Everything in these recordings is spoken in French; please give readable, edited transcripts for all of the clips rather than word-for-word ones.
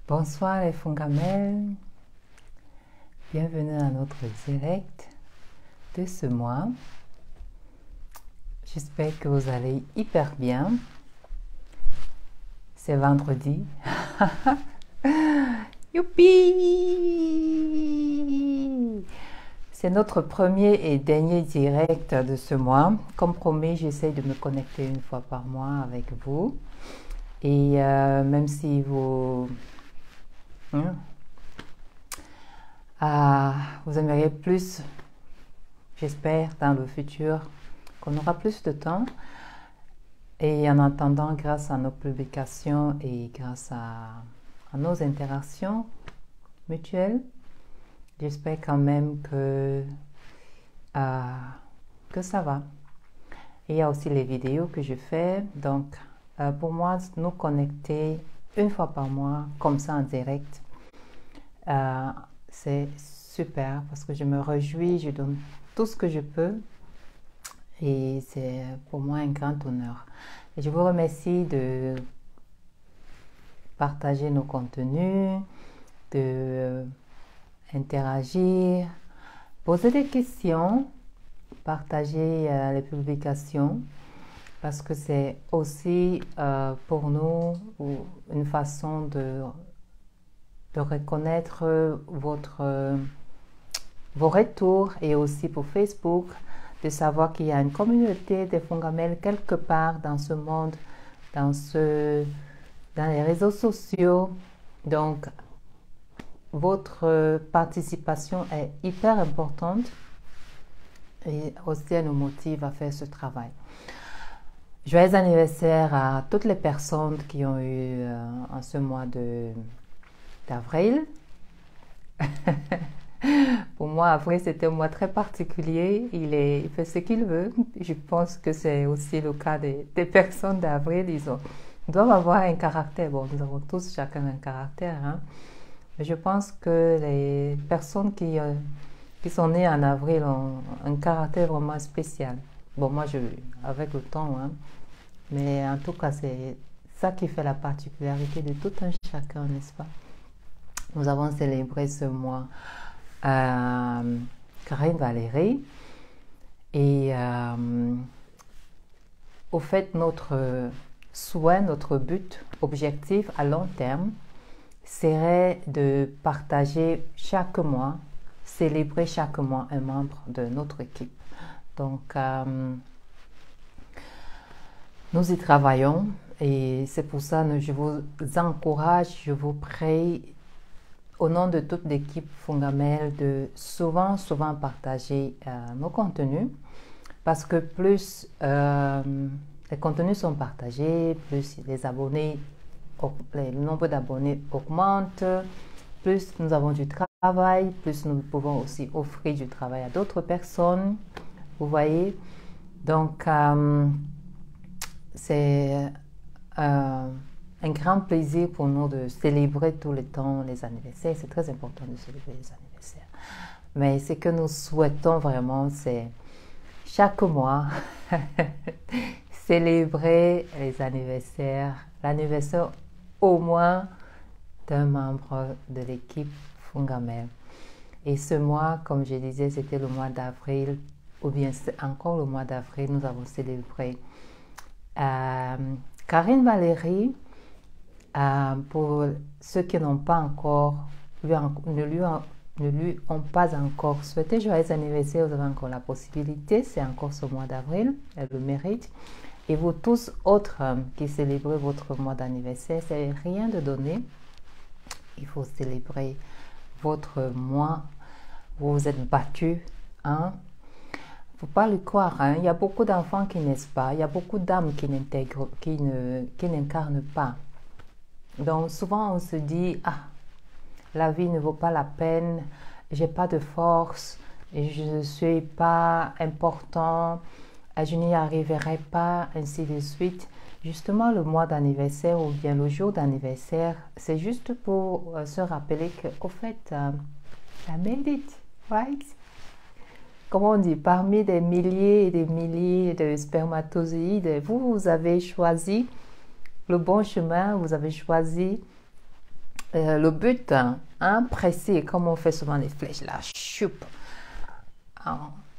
Bonsoir les Fongamelles, bienvenue à notre direct de ce mois. J'espère que vous allez hyper bien. C'est vendredi. Youpi! C'est notre premier et dernier direct de ce mois. Comme promis, j'essaie de me connecter une fois par mois avec vous. Et même si vous aimeriez plus, j'espère, dans le futur, qu'on aura plus de temps. Et en attendant, grâce à nos publications et grâce à nos interactions mutuelles, j'espère quand même que ça va. Et il y a aussi les vidéos que je fais. Donc, pour moi, nous connecter une fois par mois, comme ça en direct, c'est super parce que je me réjouis, je donne tout ce que je peux et c'est pour moi un grand honneur. Et je vous remercie de partager nos contenus, de interagir, poser des questions, partager les publications. Parce que c'est aussi pour nous une façon de reconnaître vos retours et aussi pour Facebook, de savoir qu'il y a une communauté des Fongamelles quelque part dans ce monde, dans les réseaux sociaux. Donc, votre participation est hyper importante et aussi elle nous motive à faire ce travail. Joyeux anniversaire à toutes les personnes qui ont eu en ce mois d'avril. Pour moi, avril, c'était un mois très particulier. Il fait ce qu'il veut. Je pense que c'est aussi le cas des personnes d'avril. Ils doivent avoir un caractère. Bon, nous avons tous chacun un caractère. Hein? Mais je pense que les personnes qui sont nées en avril ont un caractère vraiment spécial. Bon, moi, avec le temps, hein. Mais en tout cas, c'est ça qui fait la particularité de tout un chacun, n'est-ce pas? Nous avons célébré ce mois Karine Valérie. Et au fait, notre souhait, notre but, objectif à long terme, serait de partager chaque mois, célébrer chaque mois un membre de notre équipe. Donc, nous y travaillons et c'est pour ça que je vous encourage, je vous prie au nom de toute l'équipe Fongamelle de souvent partager nos contenus parce que plus les contenus sont partagés, plus les abonnés, le nombre d'abonnés augmente, plus nous avons du travail, plus nous pouvons aussi offrir du travail à d'autres personnes, vous voyez. Donc, c'est un grand plaisir pour nous de célébrer tout le temps les anniversaires. C'est très important de célébrer les anniversaires. Mais ce que nous souhaitons vraiment, c'est chaque mois célébrer les anniversaires, l'anniversaire au moins d'un membre de l'équipe Fongamelle. Et ce mois, comme je disais, c'était le mois d'avril, ou bien c'est encore le mois d'avril, nous avons célébré Karine Valérie. Pour ceux qui n'ont pas encore, ne lui ont pas encore souhaité joyeux anniversaire, vous avez encore la possibilité, c'est encore ce mois d'avril, elle le mérite. Et vous tous autres qui célébrez votre mois d'anniversaire, c'est rien de donner. Il faut célébrer votre mois. Vous vous êtes battus, hein? Faut pas le croire, hein? Il y a beaucoup d'enfants qui naissent pas, il y a beaucoup d'âmes qui n'incarnent pas. Donc souvent on se dit, la vie ne vaut pas la peine, j'ai pas de force, je ne suis pas important, je n'y arriverai pas, ainsi de suite. Justement, le mois d'anniversaire ou bien le jour d'anniversaire, c'est juste pour se rappeler qu'au fait, I made it, right? Comment on dit, parmi des milliers et des milliers de spermatozoïdes, vous avez choisi le bon chemin, vous avez choisi le but, hein, précis, comme on fait souvent les flèches, là, choup,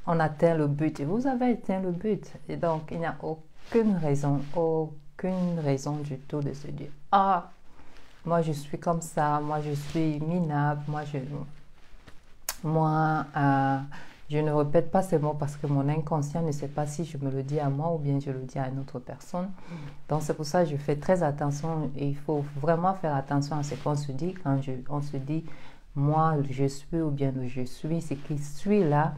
on atteint le but. Et vous avez atteint le but. Et donc, il n'y a aucune raison du tout de se dire, ah, moi je suis comme ça, moi je suis minable, je ne répète pas ces mots parce que mon inconscient ne sait pas si je me le dis à moi ou bien je le dis à une autre personne. Donc c'est pour ça que je fais très attention et il faut vraiment faire attention à ce qu'on se dit quand on se dit moi je suis ou bien je suis. Ce qui suit là,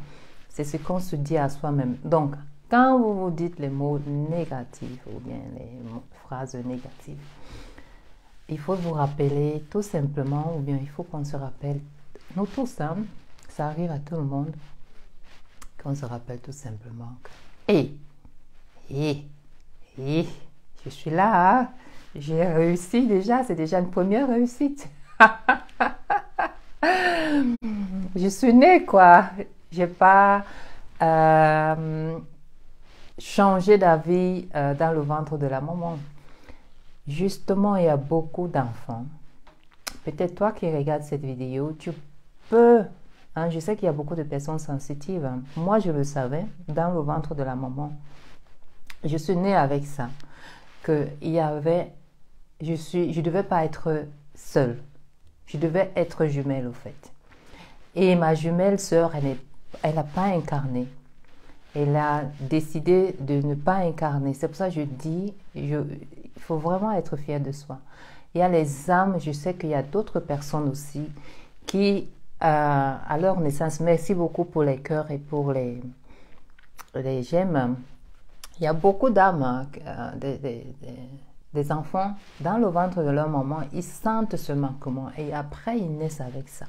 c'est ce qu'on se dit à soi-même. Donc quand vous vous dites les mots négatifs ou bien les phrases négatives, il faut vous rappeler tout simplement, ou bien il faut qu'on se rappelle, nous tous, hein, ça arrive à tout le monde, qu'on se rappelle tout simplement que, je suis là, hein, j'ai réussi déjà, c'est déjà une première réussite. Je suis née, quoi. J'ai pas changé d'avis dans le ventre de la maman. Justement, il y a beaucoup d'enfants. Peut-être toi qui regardes cette vidéo, tu peux, hein, je sais qu'il y a beaucoup de personnes sensitives. Hein. Moi, je le savais, dans le ventre de la maman. Je suis née avec ça. Que il y avait, je devais pas être seule. Je devais être jumelle, au fait. Et ma jumelle sœur, elle n'a pas incarné. Elle a décidé de ne pas incarner. C'est pour ça que je dis, il faut vraiment être fier de soi. Il y a les âmes, je sais qu'il y a d'autres personnes aussi qui, à leur naissance, merci beaucoup pour les cœurs et pour les j'aime. Il y a beaucoup d'âmes, des enfants, dans le ventre de leur maman, ils sentent ce manquement et après ils naissent avec ça.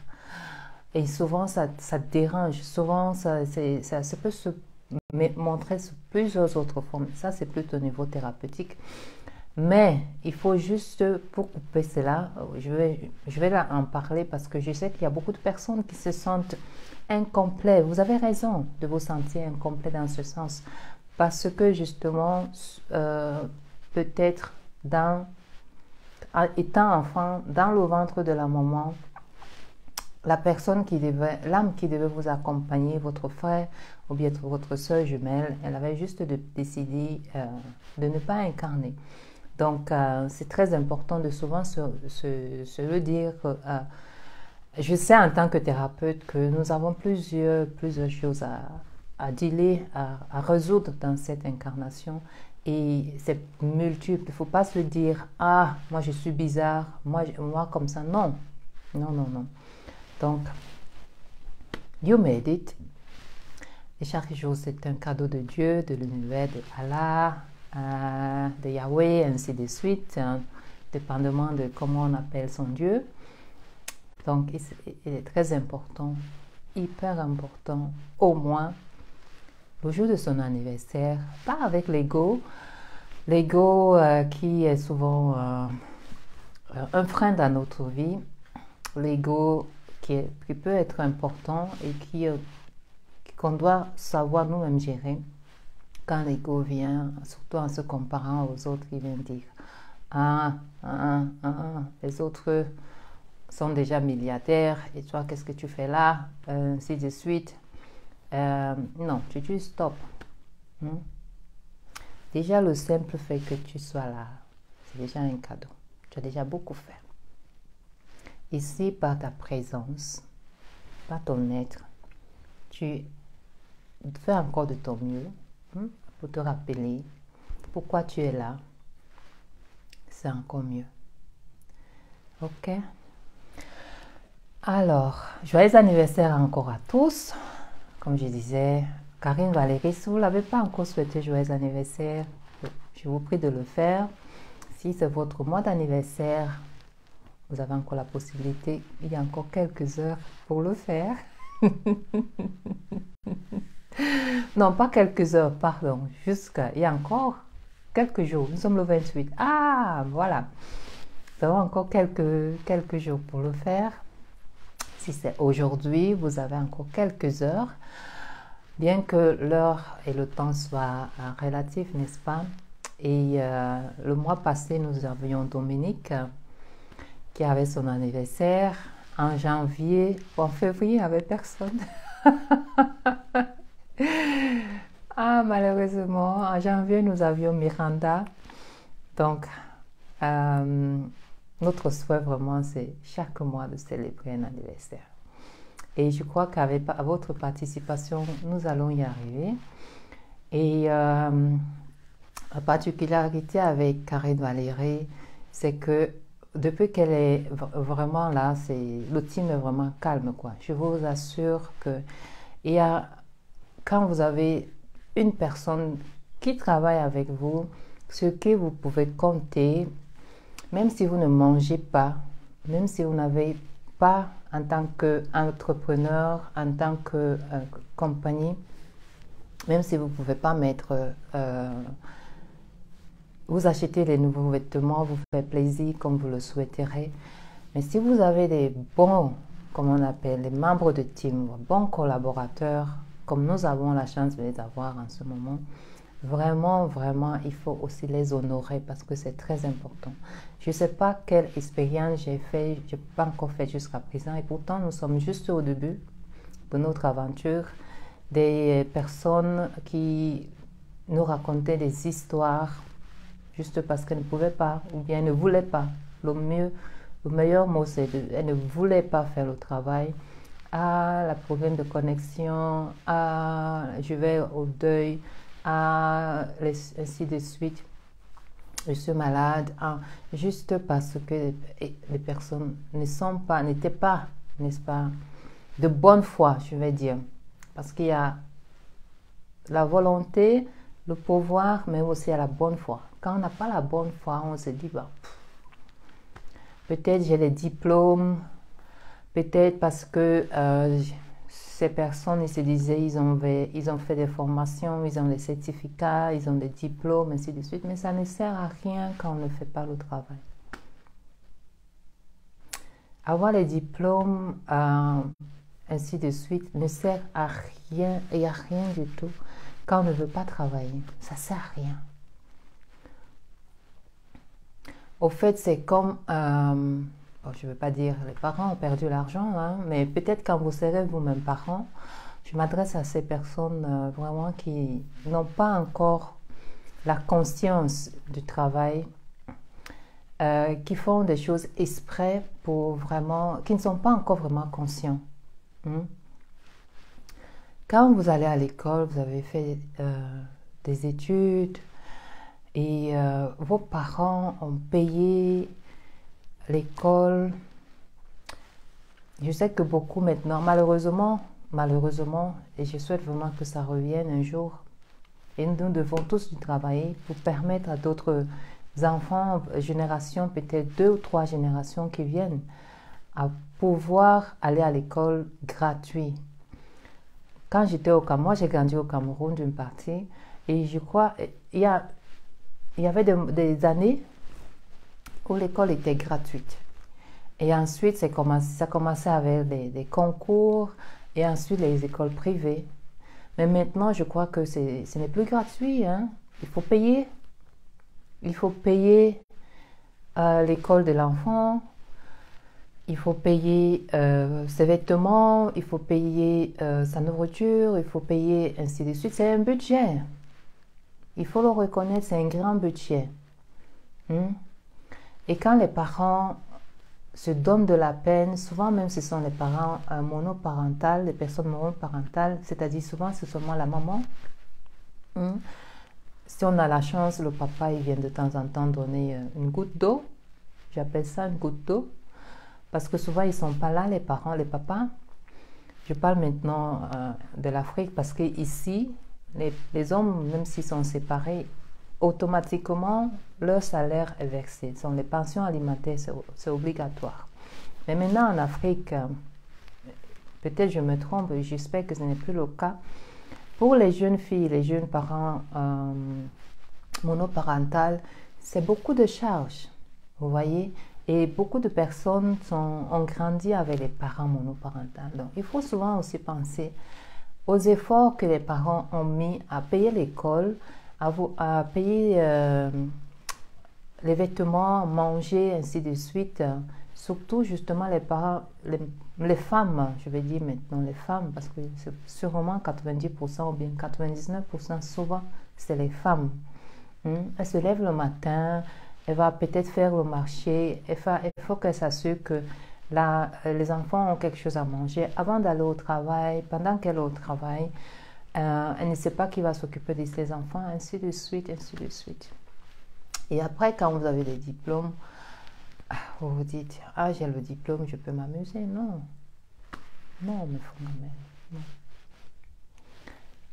Et souvent ça dérange, souvent ça peut se montrer sous plusieurs autres formes. Ça c'est plutôt au niveau thérapeutique. Mais il faut juste, pour couper cela, je vais là en parler parce que je sais qu'il y a beaucoup de personnes qui se sentent incomplets. Vous avez raison de vous sentir incomplet dans ce sens. Parce que justement, peut-être étant enfant, dans le ventre de la maman, l'âme qui devait vous accompagner, votre frère ou bien votre soeur jumelle, elle avait juste décidé de ne pas incarner. Donc, c'est très important de souvent se le dire. Je sais en tant que thérapeute que nous avons plusieurs choses à dealer, à résoudre dans cette incarnation. Et c'est multiple. Il ne faut pas se dire, ah, moi je suis bizarre, moi comme ça. Non, non, non, non. Donc, you made it. Et chaque jour, c'est un cadeau de Dieu, de l'univers, de Allah, de Yahweh, ainsi de suite, hein, dépendamment de comment on appelle son Dieu. Donc, il est très important, hyper important, au moins, le jour de son anniversaire, pas avec l'ego qui est souvent un frein dans notre vie, l'ego qui peut être important et qu'on doit savoir nous-mêmes gérer. Quand l'ego vient, surtout en se comparant aux autres, il vient dire les autres sont déjà milliardaires et toi, qu'est-ce que tu fais là? Ainsi de suite. Non, tu dis stop. Déjà, le simple fait que tu sois là, c'est déjà un cadeau. Tu as déjà beaucoup fait. Ici, par ta présence, par ton être, tu fais encore de ton mieux pour te rappeler pourquoi tu es là. C'est encore mieux. Ok? Alors, joyeux anniversaire encore à tous. Comme je disais, Karine Valérie, si vous ne l'avez pas encore souhaité joyeux anniversaire, je vous prie de le faire. Si c'est votre mois d'anniversaire, vous avez encore la possibilité, il y a encore quelques heures pour le faire. Non, pas quelques heures, pardon, il y a encore quelques jours. Nous sommes le 28. Ah, voilà. Nous avons encore quelques jours pour le faire. Si c'est aujourd'hui, vous avez encore quelques heures. Bien que l'heure et le temps soient relatifs, n'est-ce pas? Et le mois passé, nous avions Dominique qui qui avait son anniversaire en janvier. En février, il n'y avait personne. Ah, malheureusement, en janvier, nous avions Miranda. Donc, notre souhait vraiment, c'est chaque mois de célébrer un anniversaire. Et je crois qu'avec votre participation, nous allons y arriver. Et la particularité avec Karine Valérie, c'est que depuis qu'elle est vraiment là, le team est vraiment calme, quoi. Je vous assure que quand vous avez une personne qui travaille avec vous, sur qui vous pouvez compter, même si vous ne mangez pas, même si vous n'avez pas en tant qu'entrepreneur, en tant que compagnie, même si vous ne pouvez pas vous achetez les nouveaux vêtements, vous faites plaisir comme vous le souhaiterez. Mais si vous avez des bons, comme on appelle, les membres de team, bons collaborateurs, comme nous avons la chance de les avoir en ce moment, vraiment, vraiment, il faut aussi les honorer parce que c'est très important. Je ne sais pas quelle expérience j'ai fait, je n'ai pas encore fait jusqu'à présent et pourtant nous sommes juste au début de notre aventure. Des personnes qui nous racontaient des histoires juste parce qu'elles ne pouvaient pas ou bien ne voulaient pas. Le meilleur mot, c'est qu'elles ne voulaient pas faire le travail. Ah, le problème de connexion, ah, je vais au deuil, ah, ainsi de suite. Je suis malade, ah, juste parce que les personnes n'étaient pas, n'est-ce pas, de bonne foi, je vais dire. Parce qu'il y a la volonté, le pouvoir, mais aussi à la bonne foi. Quand on n'a pas la bonne foi, on se dit, bah, peut-être j'ai les diplômes, peut-être parce que ces personnes, ils se disaient, ils ont fait des formations, ils ont des certificats, ils ont des diplômes, ainsi de suite. Mais ça ne sert à rien quand on ne fait pas le travail. Avoir les diplômes, ainsi de suite, ne sert à rien, et à rien du tout quand on ne veut pas travailler. Ça ne sert à rien. Au fait, c'est comme, je ne veux pas dire les parents ont perdu l'argent, hein, mais peut-être quand vous serez vous-même parents, je m'adresse à ces personnes vraiment qui n'ont pas encore la conscience du travail, qui font des choses exprès pour vraiment, qui ne sont pas encore vraiment conscients. Quand vous allez à l'école, vous avez fait des études et vos parents ont payé l'école. Je sais que beaucoup maintenant, malheureusement, et je souhaite vraiment que ça revienne un jour, et nous devons tous travailler pour permettre à d'autres enfants, générations, peut-être 2 ou 3 générations qui viennent, à pouvoir aller à l'école gratuit. Quand j'étais au Cameroun, moi j'ai grandi au Cameroun d'une partie, et je crois il y avait des années où l'école était gratuite. Et ensuite, ça commençait avec des concours, et ensuite les écoles privées. Mais maintenant, je crois que ce n'est plus gratuit, hein. Il faut payer. Il faut payer l'école de l'enfant. Il faut payer ses vêtements, il faut payer sa nourriture, il faut payer ainsi de suite. C'est un budget. Il faut le reconnaître, c'est un grand budget. Et quand les parents se donnent de la peine, souvent même ce sont les parents monoparentales, les personnes monoparentales, c'est-à-dire souvent c'est seulement la maman. Si on a la chance, le papa il vient de temps en temps donner une goutte d'eau. J'appelle ça une goutte d'eau. Parce que souvent, ils ne sont pas là, les parents, les papas. Je parle maintenant de l'Afrique parce qu'ici, les hommes, même s'ils sont séparés, automatiquement, leur salaire est versé. Ce sont les pensions alimentaires, c'est obligatoire. Mais maintenant, en Afrique, peut-être je me trompe, j'espère que ce n'est plus le cas. Pour les jeunes filles, les jeunes parents monoparentales, c'est beaucoup de charges, vous voyez. Et beaucoup de personnes ont grandi avec les parents monoparentaux. Donc, il faut souvent aussi penser aux efforts que les parents ont mis à payer l'école, à payer les vêtements, manger, ainsi de suite, surtout justement les parents, les femmes, je vais dire maintenant les femmes, parce que c'est sûrement 90% ou bien 99% souvent, c'est les femmes. Elle se lève le matin, elle va peut-être faire le marché, il faut qu'elle s'assure que les enfants ont quelque chose à manger avant d'aller au travail, pendant qu'elle est au travail. Elle ne sait pas qui va s'occuper de ses enfants, ainsi de suite, ainsi de suite. Et après, quand vous avez des diplômes, vous vous dites, ah, j'ai le diplôme, je peux m'amuser. Non, non, mes frères, non.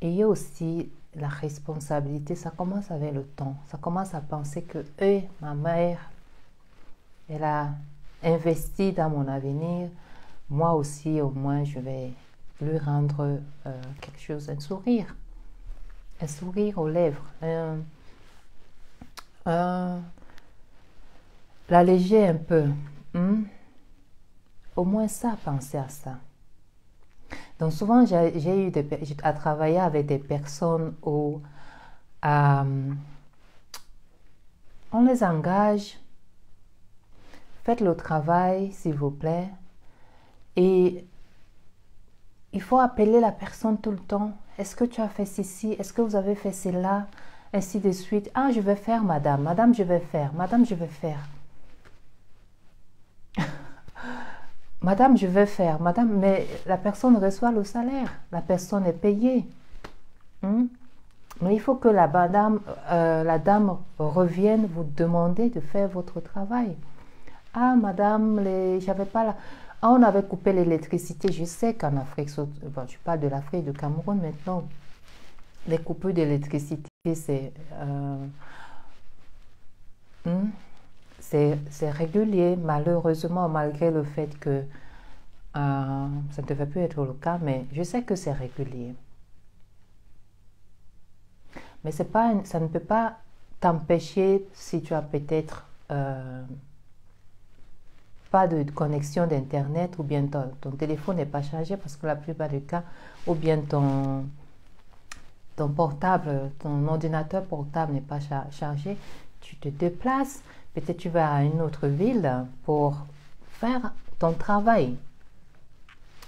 Ayez aussi la responsabilité, ça commence avec le temps. Ça commence à penser que, ma mère, elle a investi dans mon avenir. Moi aussi, au moins, je vais lui rendre quelque chose, un sourire aux lèvres, l'alléger un peu. Au moins ça, penser à ça. Donc souvent, j'ai eu à travailler avec des personnes où on les engage, faites le travail, s'il vous plaît, et il faut appeler la personne tout le temps. Est-ce que tu as fait ceci? Est-ce que vous avez fait cela? Ainsi de suite. Ah, je vais faire, madame. Madame, je vais faire. Madame, je vais faire. Madame, je vais faire. Madame, mais la personne reçoit le salaire. La personne est payée. Mais il faut que la dame revienne vous demander de faire votre travail. Ah, madame, j'avais pas la... Ah, on avait coupé l'électricité. Je sais qu'en Afrique, bon, je parle de l'Afrique, du Cameroun maintenant, les coupures d'électricité, c'est régulier, malheureusement, malgré le fait que ça ne devait plus être le cas, mais je sais que c'est régulier. Mais ça ne peut pas t'empêcher, si tu as peut-être pas de connexion d'internet, ou bien ton téléphone n'est pas chargé, parce que la plupart des cas, ou bien ton portable, ton ordinateur portable n'est pas chargé, tu te déplaces, peut-être tu vas à une autre ville pour faire ton travail.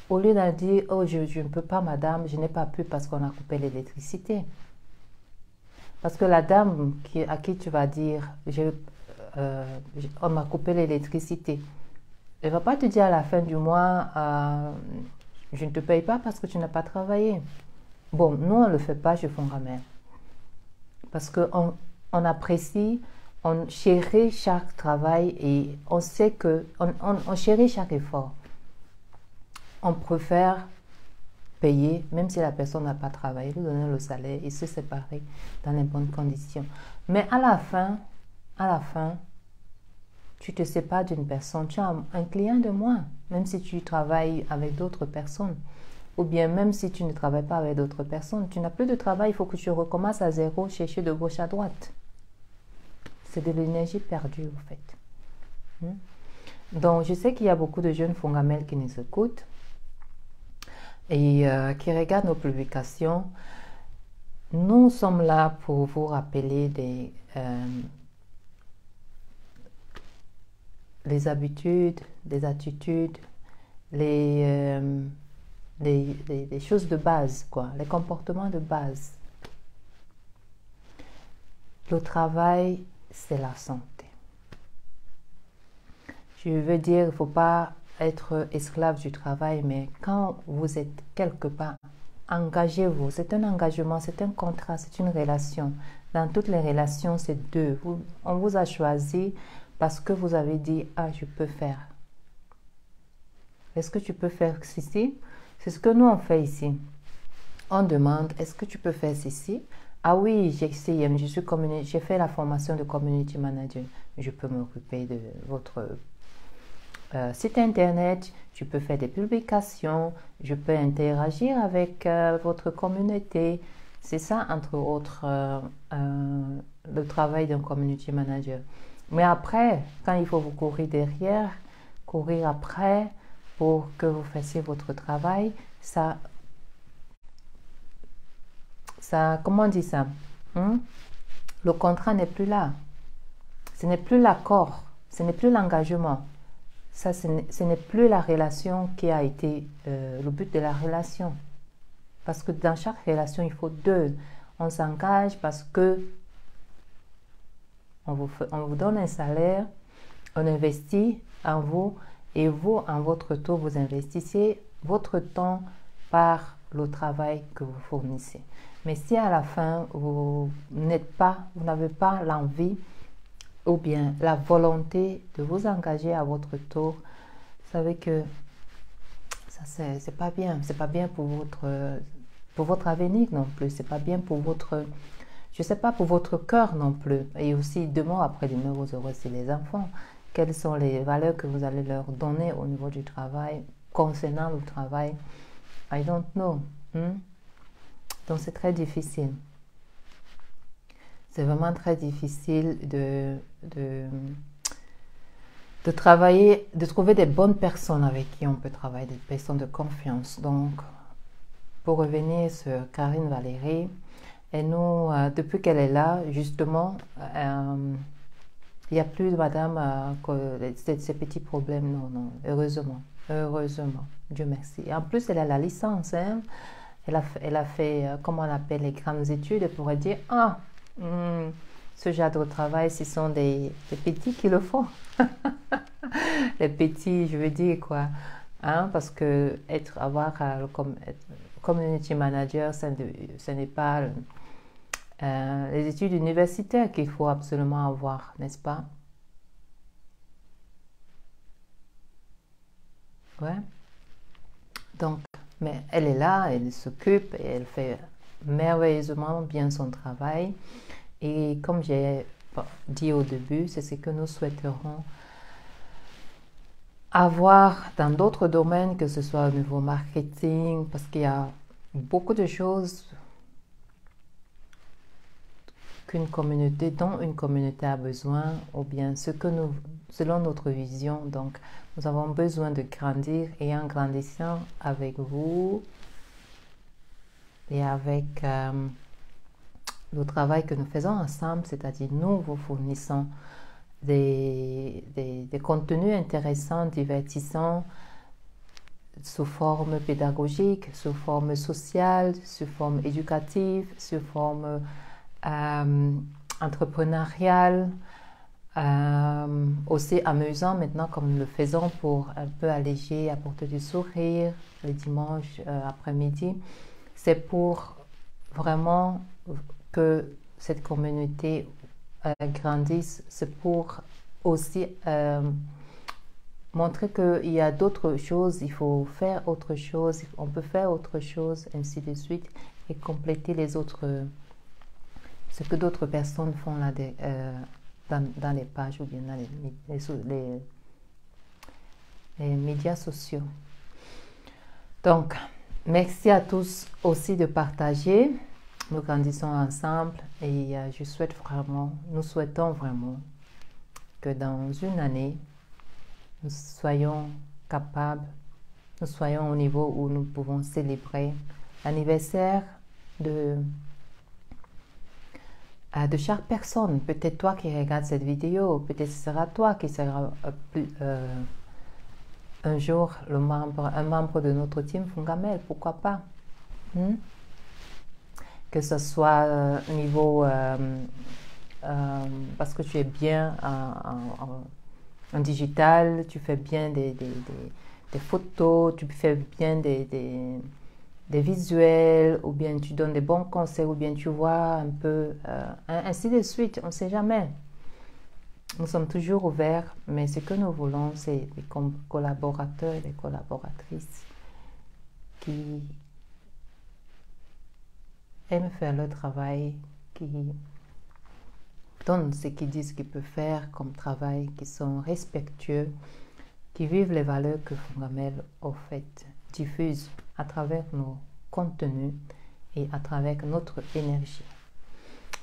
Au lieu de dire, oh, je ne peux pas, madame, je n'ai pas pu parce qu'on a coupé l'électricité. Parce que la dame à qui tu vas dire, on m'a coupé l'électricité, elle ne va pas te dire à la fin du mois, je ne te paye pas parce que tu n'as pas travaillé. Bon, nous, on ne le fait pas chez Fonramel. Parce qu'on apprécie, on chérit chaque travail et on sait que, on chérit chaque effort. On préfère payer, même si la personne n'a pas travaillé, lui donner le salaire et se séparer dans les bonnes conditions. Mais à la fin, tu te sépares d'une personne, tu as un client de moins, même si tu travailles avec d'autres personnes. Ou bien même si tu ne travailles pas avec d'autres personnes, tu n'as plus de travail, il faut que tu recommences à zéro, chercher de gauche à droite. C'est de l'énergie perdue, en fait. Donc, je sais qu'il y a beaucoup de jeunes Fongamel qui nous écoutent et qui regardent nos publications. Nous sommes là pour vous rappeler les habitudes, les attitudes, les choses de base, quoi, les comportements de base. Le travail, c'est la santé. Je veux dire, il ne faut pas être esclave du travail, mais quand vous êtes quelque part, engagez-vous. C'est un engagement, c'est un contrat, c'est une relation. Dans toutes les relations, c'est deux. On vous a choisi parce que vous avez dit, ah, je peux faire. Est-ce que tu peux faire ceci? C'est ce que nous on fait ici. On demande, est-ce que tu peux faire ceci? Ah oui, j'ai fait la formation de community manager. Je peux m'occuper de votre site internet, je peux faire des publications, je peux interagir avec votre communauté. C'est ça, entre autres, le travail d'un community manager. Mais après, quand il faut vous courir derrière, courir après pour que vous fassiez votre travail, ça comment on dit ça? Le contrat n'est plus là. Ce n'est plus l'accord, ce n'est plus l'engagement. ça, ce n'est plus la relation qui a été le but de la relation. Parce que dans chaque relation, il faut deux. On s'engage parce que on vous donne un salaire, on investit en vous et vous, en votre tour, vous investissez votre temps par le travail que vous fournissez. Mais si à la fin, vous n'avez pas l'envie ou bien la volonté de vous engager à votre tour, vous savez que ça, c'est pas bien. C'est pas bien pour votre avenir non plus. C'est pas bien pour votre, je sais pas, pour votre cœur non plus. Et aussi, demain, après-demain, vous aurez aussi les enfants. Quelles sont les valeurs que vous allez leur donner au niveau du travail, concernant le travail? I don't know. Donc, c'est très difficile. C'est vraiment très difficile de travailler, de trouver des bonnes personnes avec qui on peut travailler, des personnes de confiance. Donc, pour revenir sur Karine Valérie, et nous, depuis qu'elle est là, justement, il n'y a plus de madame ces petits problèmes. Non, non, heureusement, heureusement, Dieu merci. Et en plus, elle a la licence, hein. Elle a fait, comment on appelle, les grandes études. Elle pourrait dire, ce genre de travail, ce sont des petits qui le font. Les petits, je veux dire quoi. Hein, parce que avoir comme community manager, ce n'est pas les études universitaires qu'il faut absolument avoir, n'est-ce pas? Ouais. Donc, mais elle est là, elle s'occupe et elle fait merveilleusement bien son travail. Et comme j'ai dit au début, c'est ce que nous souhaiterons avoir dans d'autres domaines, que ce soit au niveau marketing, parce qu'il y a beaucoup de choses dont une communauté a besoin, ou bien selon notre vision. Donc, nous avons besoin de grandir, et en grandissant avec vous et avec le travail que nous faisons ensemble, c'est-à-dire nous vous fournissons des contenus intéressants, divertissants, sous forme pédagogique, sous forme sociale, sous forme éducative, sous forme entrepreneuriale, aussi amusant maintenant comme nous le faisons pour un peu alléger, apporter du sourire le dimanche après-midi. C'est pour vraiment que cette communauté grandisse, c'est pour aussi montrer qu'il y a d'autres choses, il faut faire autre chose, on peut faire autre chose, ainsi de suite, et compléter les autres, ce que d'autres personnes font là dans les pages ou bien dans les médias sociaux. Donc, merci à tous aussi de partager. Nous grandissons ensemble et nous souhaitons vraiment que dans une année, nous soyons capables, nous soyons au niveau où nous pouvons célébrer l'anniversaire de chaque personne. Peut-être toi qui regardes cette vidéo, peut-être ce sera toi qui sera un jour un membre de notre team Fungamel, pourquoi pas? Que ce soit au niveau parce que tu es bien en digital, tu fais bien des photos, tu fais bien des visuels, ou bien tu donnes des bons conseils, ou bien tu vois un peu, ainsi de suite, on ne sait jamais. Nous sommes toujours ouverts, mais ce que nous voulons, c'est des collaborateurs et des collaboratrices qui aiment faire leur travail, qui donnent ce qu'ils disent qu'ils peuvent faire comme travail, qui sont respectueux, qui vivent les valeurs que Fungamel en fait diffuse à travers nos contenus et à travers notre énergie.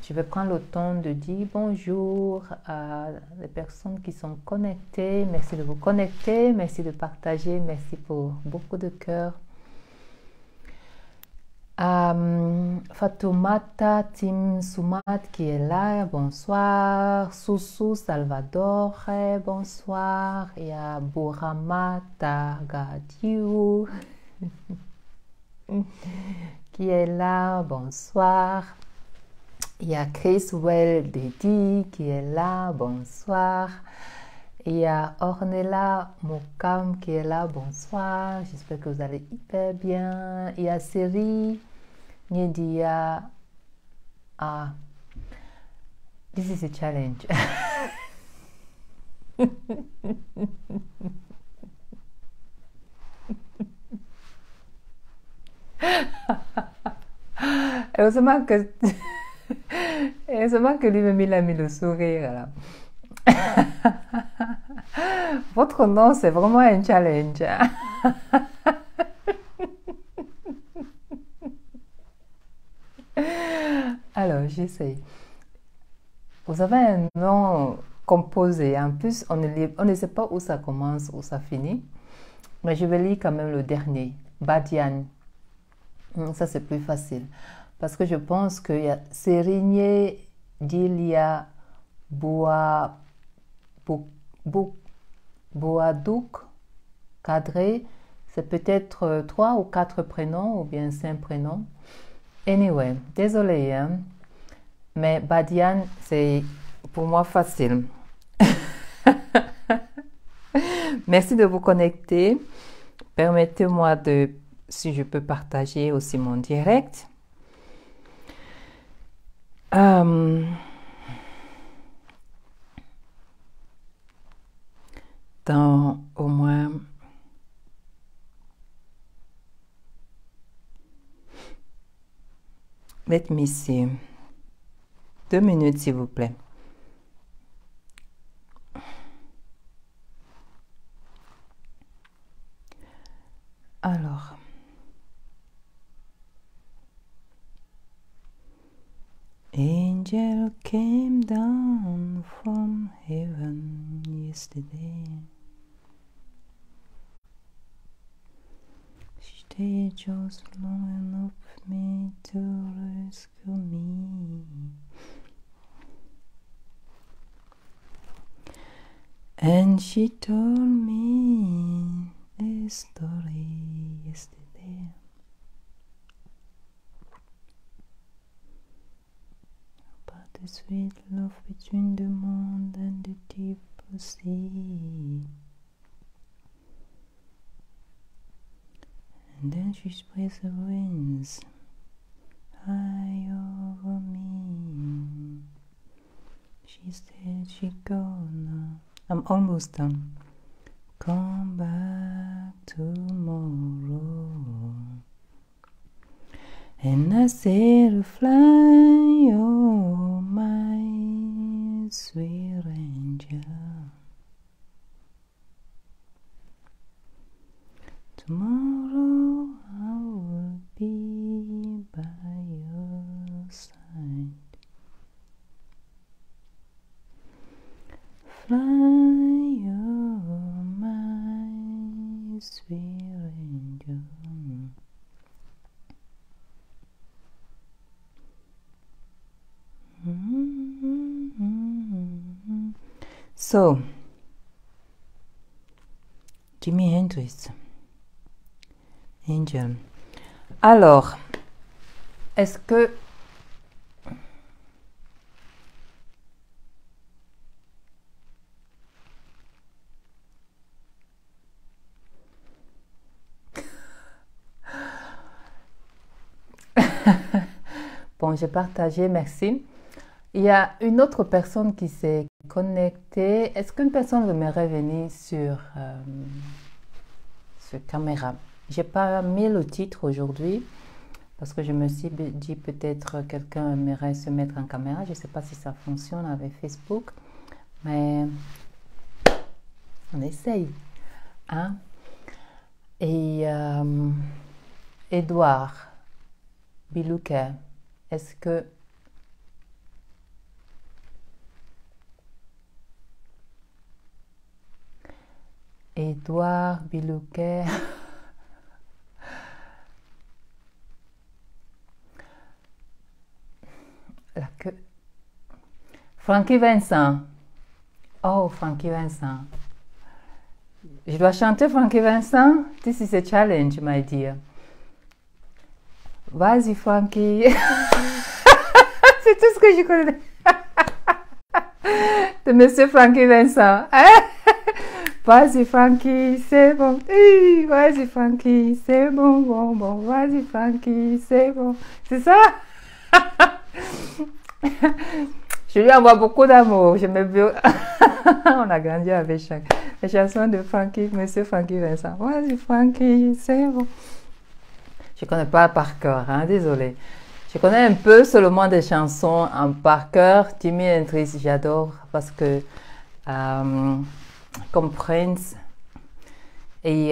Je vais prendre le temps de dire bonjour à les personnes qui sont connectées. Merci de vous connecter, merci de partager, merci pour beaucoup de cœur. Fatoumata Tim Soumat qui est là, bonsoir. Soussou Salvador, bonsoir. Il y a Bourama Targadiou qui est là, bonsoir. Il y a Chris Well Dedi qui est là, bonsoir. Il y a Ornella Mokam qui est là, bonsoir. J'espère que vous allez hyper bien. Il y a Siri Nyedia. Ah, this is a challenge. Heureusement que, heureusement que lui-même il a mis le sourire là. Votre nom, c'est vraiment un challenge. Alors, j'essaye. Vous avez un nom composé. En plus, on ne sait pas où ça commence, où ça finit. Mais je vais lire quand même le dernier. Badian. Ça, c'est plus facile. Parce que je pense qu'il y a Sérigné, Dilia, Boa, Boadouk, Cadré. C'est peut-être 3 ou 4 prénoms ou bien 5 prénoms. Anyway, désolé, hein? Mais Badian, c'est pour moi facile. Merci de vous connecter. Permettez-moi de, si je peux partager aussi mon direct. Dans au moins let me see 2 minutes s'il vous plaît. Alors angel came down from heaven yesterday. Stay just long enough for me to rescue me. And she told me a story yesterday about the sweet love between the moon and the deep sea. And then she spreads her wings high over me. She said she gonna, I'm almost done, come back tomorrow. And I said, fly, oh my sweet angel. Tomorrow I will be by your side. Fly, oh my sweet angel. So, Jimi Hendrix, Angel. Alors, est-ce que bon, j'ai partagé, merci. Il y a une autre personne qui s'est connectée. Est-ce qu'une personne aimerait venir sur caméra? J'ai pas mis le titre aujourd'hui parce que je me suis dit peut-être quelqu'un aimerait se mettre en caméra. Je ne sais pas si ça fonctionne avec Facebook, mais on essaye. Hein? Et Edouard Bilouquet, est-ce que Edouard Bilouquet Frankie Vincent. Oh, Frankie Vincent. Je dois chanter Frankie Vincent? This is a challenge, my dear. Vas-y, Frankie. C'est tout ce que je connais de Monsieur Frankie Vincent. Vas-y, Frankie, c'est bon. Vas-y, Frankie, c'est bon, bon, bon. Vas-y, Frankie, c'est bon. C'est ça? Je lui envoie beaucoup d'amour. Je me veux. On a grandi avec les chansons de Frankie, Monsieur Frankie Vincent. Vas-y, Frankie, c'est bon. Je ne connais pas par cœur, hein, désolé. Je connais un peu seulement des chansons en par cœur. Jimi Hendrix, j'adore parce que comme Prince et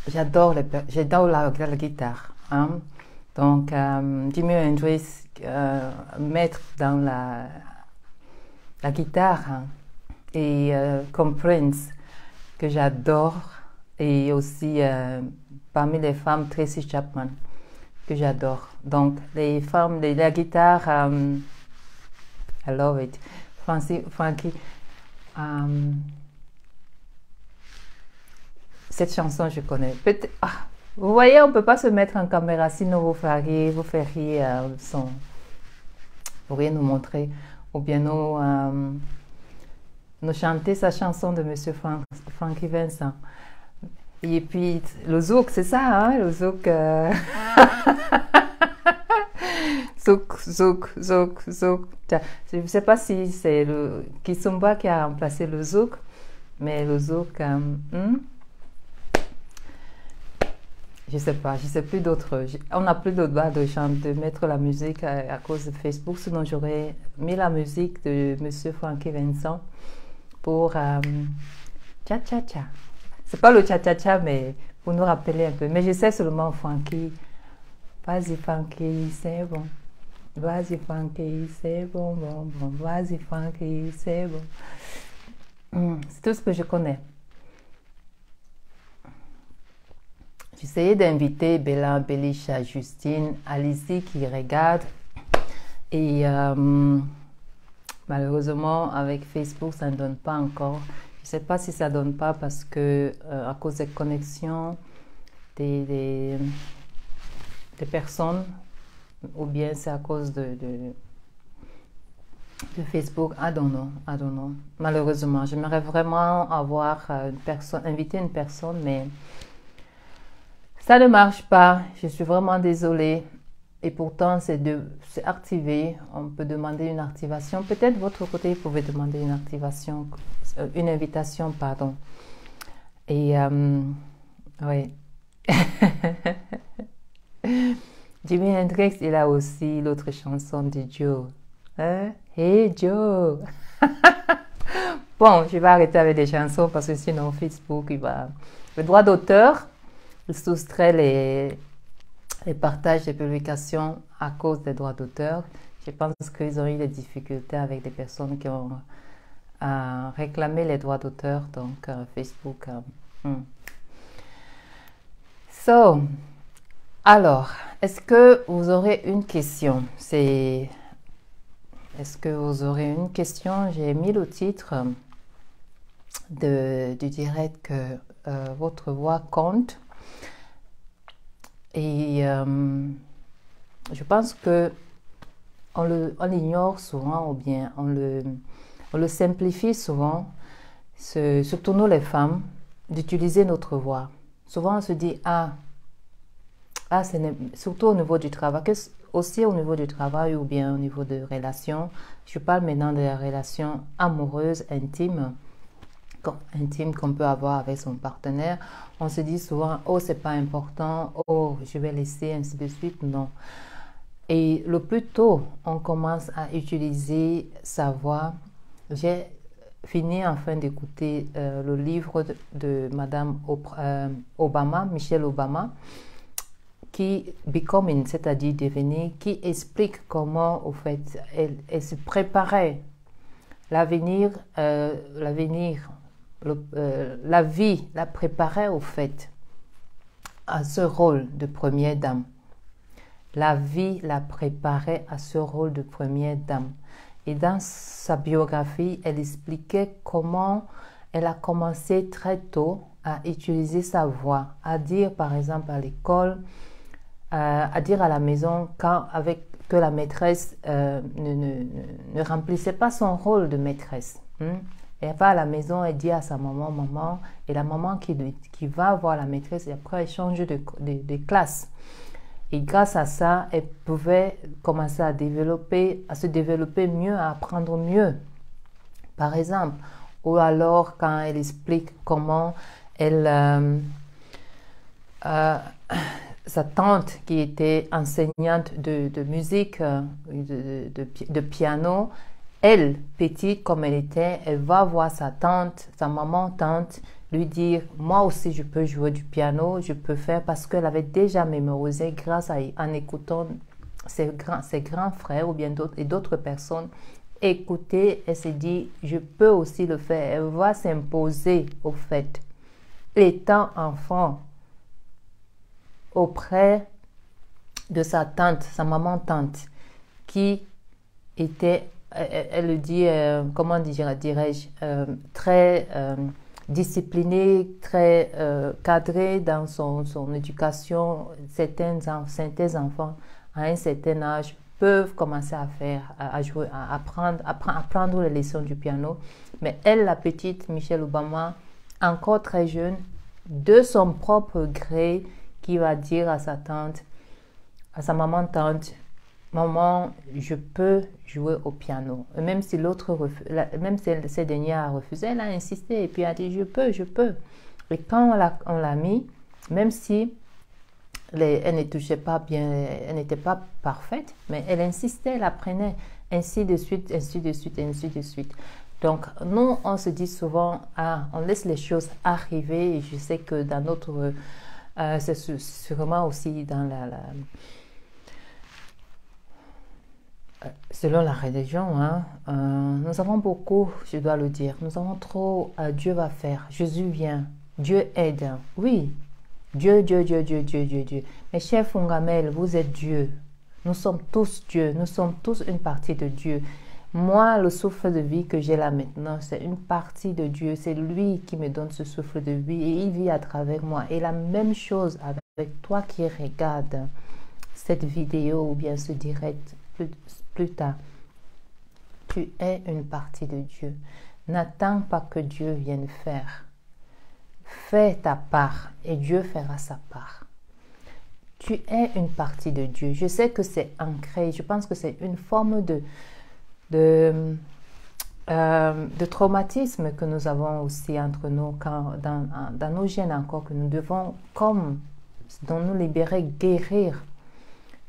j'adore la guitare. Hein. Donc Jimi Hendrix, maître dans la guitare, hein. Et comme Prince que j'adore, et aussi parmi les femmes Tracy Chapman que j'adore. Donc les femmes de la guitare, I love it. Frankie, cette chanson je connais. Vous voyez, on ne peut pas se mettre en caméra, sinon vous feriez son. Vous pourriez nous montrer ou bien nous chanter sa chanson de Monsieur Frankie Vincent. Et puis le zouk, c'est ça, hein, le zouk. Zouk. Je ne sais pas si c'est le Kizomba qui a remplacé le zouk, mais le zouk, je sais pas, je sais plus d'autres. On n'a plus d'autres droit de mettre la musique à cause de Facebook, sinon j'aurais mis la musique de Monsieur Frankie Vincent pour cha-cha-cha. C'est pas le cha-cha-cha, mais pour nous rappeler un peu. Mais je sais seulement Frankie. Vas-y, Frankie, c'est bon. Vas-y, Frankie, c'est bon, bon, bon. Vas-y, Frankie, c'est bon. C'est tout ce que je connais. J'essayais d'inviter Bella, Belisha, Justine, Alicie qui regarde. Et malheureusement, avec Facebook, ça ne donne pas encore. Je ne sais pas si ça ne donne pas parce que à cause des connexions des personnes ou bien c'est à cause de Facebook. I don't know. Malheureusement, j'aimerais vraiment inviter une personne, mais ça ne marche pas. Je suis vraiment désolée. Et pourtant, c'est activé. On peut demander une activation. Peut-être votre côté, vous pouvez demander une invitation, pardon. Et oui. Jimi Hendrix, il a aussi l'autre chanson de Joe. Hein? Hey Joe! Bon, je vais arrêter avec les chansons parce que sinon Facebook, le droit d'auteur, il soustrait les partages des publications à cause des droits d'auteur. Je pense qu'ils ont eu des difficultés avec des personnes qui ont réclamé les droits d'auteur, donc Facebook. Alors, est-ce que vous aurez une question? Est-ce que vous aurez une question? J'ai mis le titre du direct que votre voix compte. Et je pense que on l'ignore souvent ou bien on le simplifie souvent, surtout nous les femmes, d'utiliser notre voix. Souvent on se dit surtout au niveau du travail, aussi au niveau du travail ou bien au niveau de relations. Je parle maintenant de relations amoureuses, intimes qu'on peut avoir avec son partenaire. On se dit souvent, oh, c'est pas important, oh, je vais laisser, ainsi de suite. Non. Et le plus tôt on commence à utiliser sa voix, j'ai fini enfin d'écouter le livre de Madame Obama, Michelle Obama, qui Becoming, c'est-à-dire devenir, qui explique comment, au fait, elle se préparait l'avenir, la vie la préparait au fait à ce rôle de première dame. la vie l'a préparée à ce rôle de première dame. Et dans sa biographie, elle expliquait comment elle a commencé très tôt à utiliser sa voix, à dire par exemple à l'école, à dire à la maison que la maîtresse ne remplissait pas son rôle de maîtresse. Elle va à la maison, elle dit à sa maman, maman, et la maman qui va voir la maîtresse et après elle change de classe. Et grâce à ça, elle pouvait commencer à se développer mieux, à apprendre mieux. Par exemple, ou alors quand elle explique comment sa tante qui était enseignante de musique, de piano, elle, petite comme elle était, elle va voir sa maman-tante, lui dire, moi aussi je peux jouer du piano, je peux faire, parce qu'elle avait déjà mémorisé en écoutant ses grands frères ou bien d'autres personnes. Écouter, elle s'est dit, je peux aussi le faire. Elle va s'imposer au fait, étant enfant, auprès de sa tante, sa maman-tante, qui était, elle le dit, comment dirais-je, très disciplinée, très cadrée dans son éducation. Certains enfants, à un certain âge, peuvent commencer à jouer, à apprendre les leçons du piano. Mais elle, la petite Michelle Obama, encore très jeune, de son propre gré, qui va dire à sa tante, à sa maman-tante, maman, je peux jouer au piano. Et même si cette dernière a refusé, elle a insisté et puis elle a dit, je peux. Et quand on l'a mis, même si elle ne touchait pas bien, elle n'était pas parfaite, mais elle insistait, elle apprenait, ainsi de suite, ainsi de suite, ainsi de suite. Donc, nous, on se dit souvent, on laisse les choses arriver, et je sais que dans notre... c'est sûrement aussi dans selon la religion, nous avons beaucoup, je dois le dire, nous avons trop, Dieu va faire, Jésus vient, Dieu aide. Oui, Dieu. Mais cher Fongamel, vous êtes Dieu. Nous sommes tous Dieu, nous sommes tous une partie de Dieu. Moi, le souffle de vie que j'ai là maintenant, c'est une partie de Dieu. C'est lui qui me donne ce souffle de vie et il vit à travers moi. Et la même chose avec toi qui regardes cette vidéo ou bien ce direct plus tard. Tu es une partie de Dieu. N'attends pas que Dieu vienne faire. Fais ta part et Dieu fera sa part. Tu es une partie de Dieu. Je sais que c'est ancré. Je pense que c'est une forme de traumatisme que nous avons aussi entre nous, dans nos gènes encore, que nous devons, comme dont nous libérer, guérir,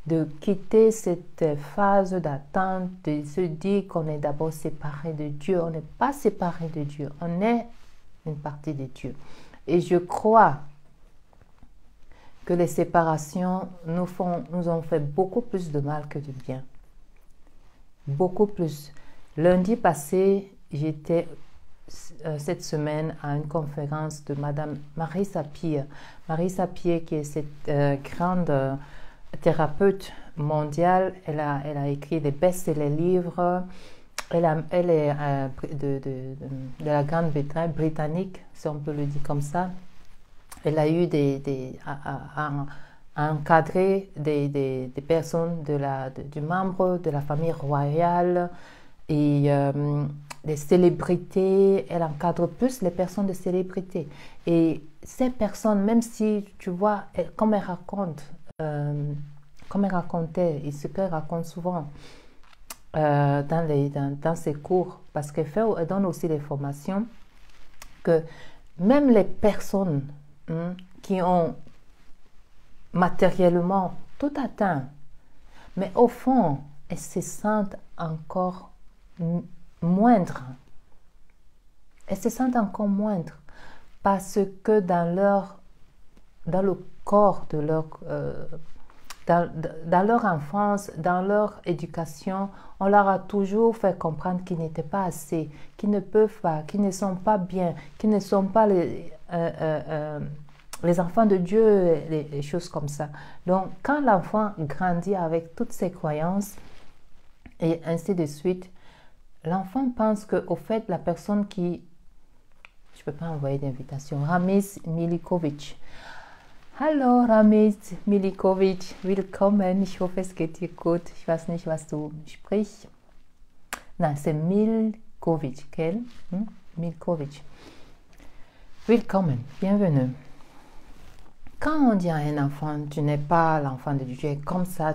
de quitter cette phase d'attente, de se dire qu'on est d'abord séparé de Dieu. On n'est pas séparé de Dieu, on est une partie de Dieu. Et je crois que les séparations nous ont fait beaucoup plus de mal que de bien. Beaucoup plus. Lundi passé, j'étais cette semaine à une conférence de Madame Marie Sapir. Marie Sapir, qui est cette grande thérapeute mondiale, elle a écrit des best-sellers livres. Elle est de la Grande-Bretagne, britannique, si on peut le dire comme ça. Elle a eu à encadrer des personnes du membre de la famille royale et des célébrités. Elle encadre plus les personnes de célébrités. Et ces personnes, même si tu vois, comme elle racontait, et ce qu'elle raconte souvent dans ses cours, parce qu'elle donne aussi des formations, que même les personnes qui ont matériellement tout atteint, mais au fond, elles se sentent encore moindres. Elles se sentent encore moindres parce que dans le corps de dans leur enfance, dans leur éducation, on leur a toujours fait comprendre qu'ils n'étaient pas assez, qu'ils ne peuvent pas, qu'ils ne sont pas bien, qu'ils ne sont pas les enfants de Dieu, les choses comme ça. Donc, quand l'enfant grandit avec toutes ses croyances et ainsi de suite, l'enfant pense qu'au fait, la personne qui... Je ne peux pas envoyer d'invitation. Ramiz Milikovic. Hallo Ramiz Milikovic, willkommen. Ich hoffe, es geht dir gut. Ich weiß nicht, was du sprichst. Nein, c'est Milkovic, quel? Milkovic. Willkommen, bienvenue. Quand on dit à un enfant, tu n'es pas l'enfant de Dieu, tu es comme ça,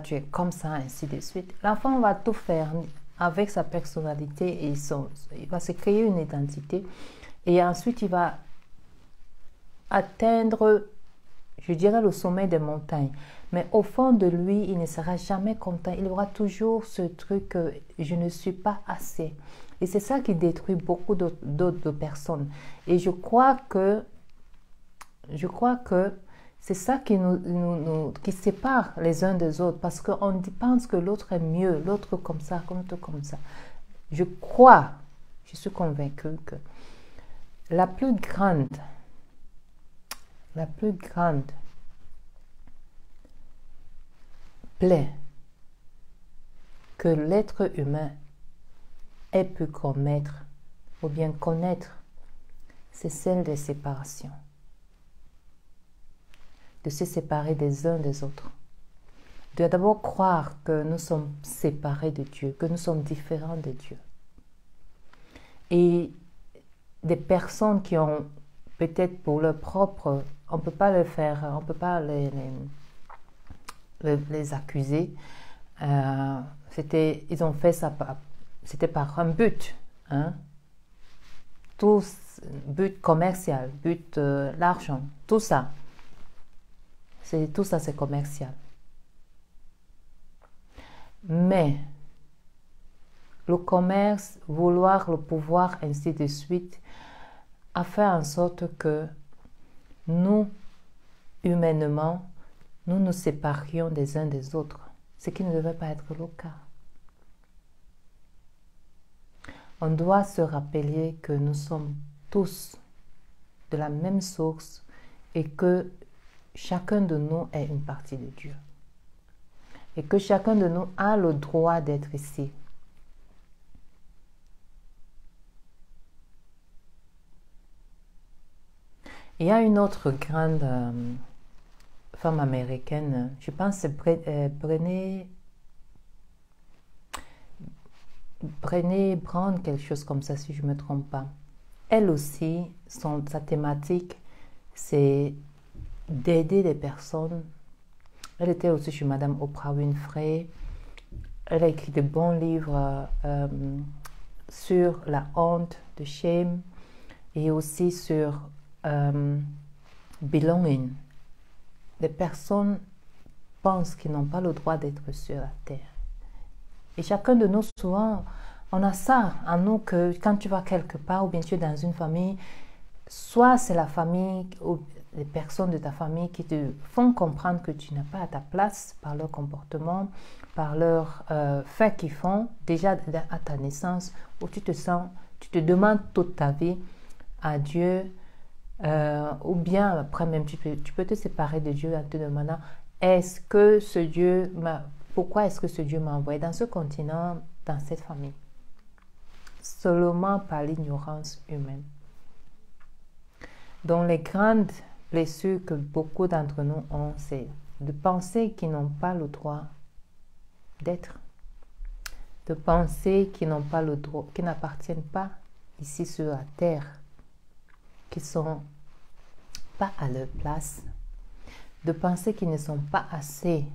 ainsi de suite, l'enfant va tout faire avec sa personnalité et il va se créer une identité et ensuite il va atteindre, je dirais, le sommet des montagnes. Mais au fond de lui, il ne sera jamais content. Il aura toujours ce truc que je ne suis pas assez. Et c'est ça qui détruit beaucoup d'autres personnes. Et je crois que c'est ça qui qui sépare les uns des autres. Parce qu'on pense que l'autre est mieux, l'autre comme ça, comme ça. Je suis convaincue que la plus grande plaie que l'être humain ait pu commettre ou bien connaître, c'est celle des séparations. De se séparer des uns des autres. De d'abord croire que nous sommes séparés de Dieu, que nous sommes différents de Dieu. Et des personnes qui ont peut-être pour leur propre, on ne peut pas le faire, on ne peut pas les accuser. Ils ont fait ça, c'était par un but, hein? Tout but commercial, but l'argent, tout ça. Tout ça, c'est commercial. Mais le commerce, vouloir le pouvoir, ainsi de suite, a fait en sorte que nous, humainement, nous nous séparions des uns des autres, ce qui ne devait pas être le cas. On doit se rappeler que nous sommes tous de la même source et que chacun de nous est une partie de Dieu. Et que chacun de nous a le droit d'être ici. Il y a une autre grande femme américaine, je pense que c'est Brené Brown, quelque chose comme ça si je ne me trompe pas. Elle aussi, sa thématique, c'est d'aider les personnes. Elle était aussi chez Madame Oprah Winfrey. Elle a écrit de bons livres sur la honte, de shame, et aussi sur belonging. Les personnes pensent qu'ils n'ont pas le droit d'être sur la terre. Et chacun de nous, souvent, on a ça en nous que quand tu vas quelque part ou bien tu es dans une famille, soit c'est la famille ou les personnes de ta famille qui te font comprendre que tu n'es pas à ta place par leur comportement, par leurs faits qu'ils font, déjà à ta naissance, où tu te demandes toute ta vie à Dieu, ou bien après même tu peux te séparer de Dieu en te demandant pourquoi est-ce que ce Dieu m'a envoyé dans ce continent, dans cette famille, seulement par l'ignorance humaine. Donc les grandes blessures que beaucoup d'entre nous ont, c'est de penser qu'ils n'ont pas le droit d'être, de penser qu'ils n'ont pas le droit, qu'ils n'appartiennent pas ici sur la terre, qu'ils ne sont pas à leur place, de penser qu'ils ne sont pas assez.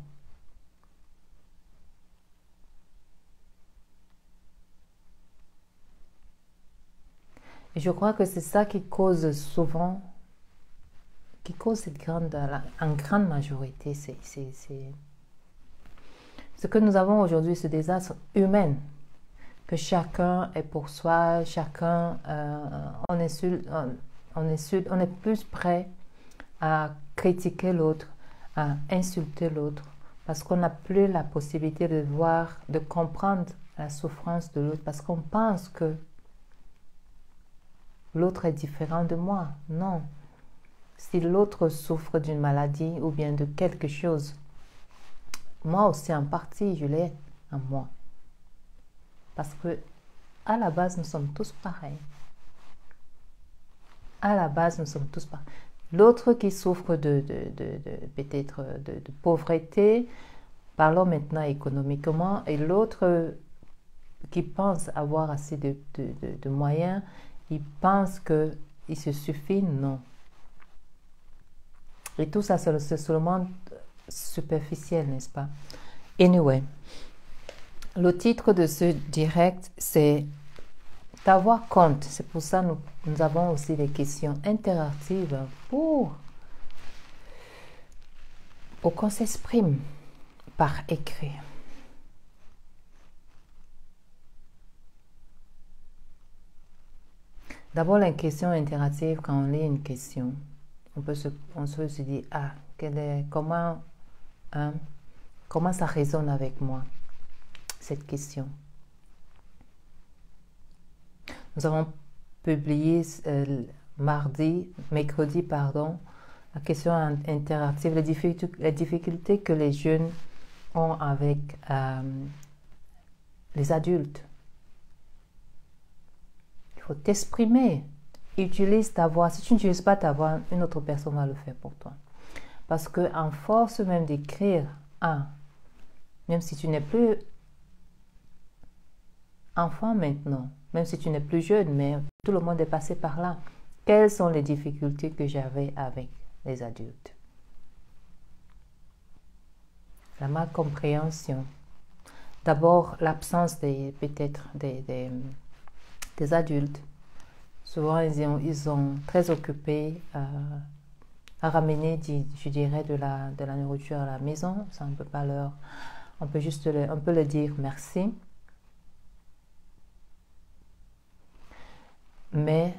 Et je crois que c'est ça qui cause souvent, en grande majorité, ce que nous avons aujourd'hui, ce désastre humain, que chacun est pour soi, chacun, on est plus prêt à critiquer l'autre, à insulter l'autre, parce qu'on n'a plus la possibilité de voir, de comprendre la souffrance de l'autre, parce qu'on pense que l'autre est différent de moi. Non. si l'autre souffre d'une maladie ou bien de quelque chose, moi aussi en partie, je l'ai en moi. Parce que à la base, nous sommes tous pareils. À la base, nous sommes tous pareils. L'autre qui souffre peut-être de pauvreté, parlons maintenant économiquement, et l'autre qui pense avoir assez de moyens, il pense qu'il se suffit, non. Et tout ça, c'est seulement superficiel, n'est-ce pas? Anyway, le titre de ce direct, c'est d'avoir compte. C'est pour ça que nous avons aussi des questions interactives pour qu'on s'exprime par écrit. D'abord, la question interactive, quand on lit une question, on se dit, ah, comment ça résonne avec moi, cette question. Nous avons publié mercredi, la question interactive, les difficultés que les jeunes ont avec les adultes. Il faut t'exprimer. Utilise ta voix. Si tu n'utilises pas ta voix, une autre personne va le faire pour toi. Parce qu'en force même d'écrire, même si tu n'es plus enfant maintenant, même si tu n'es plus jeune, mais tout le monde est passé par là. Quelles sont les difficultés que j'avais avec les adultes? La malcompréhension. D'abord, l'absence peut-être des adultes. Souvent, ils sont très occupés à ramener, je dirais, de la nourriture à la maison. Ça, on peut pas on peut juste on peut leur dire merci. Mais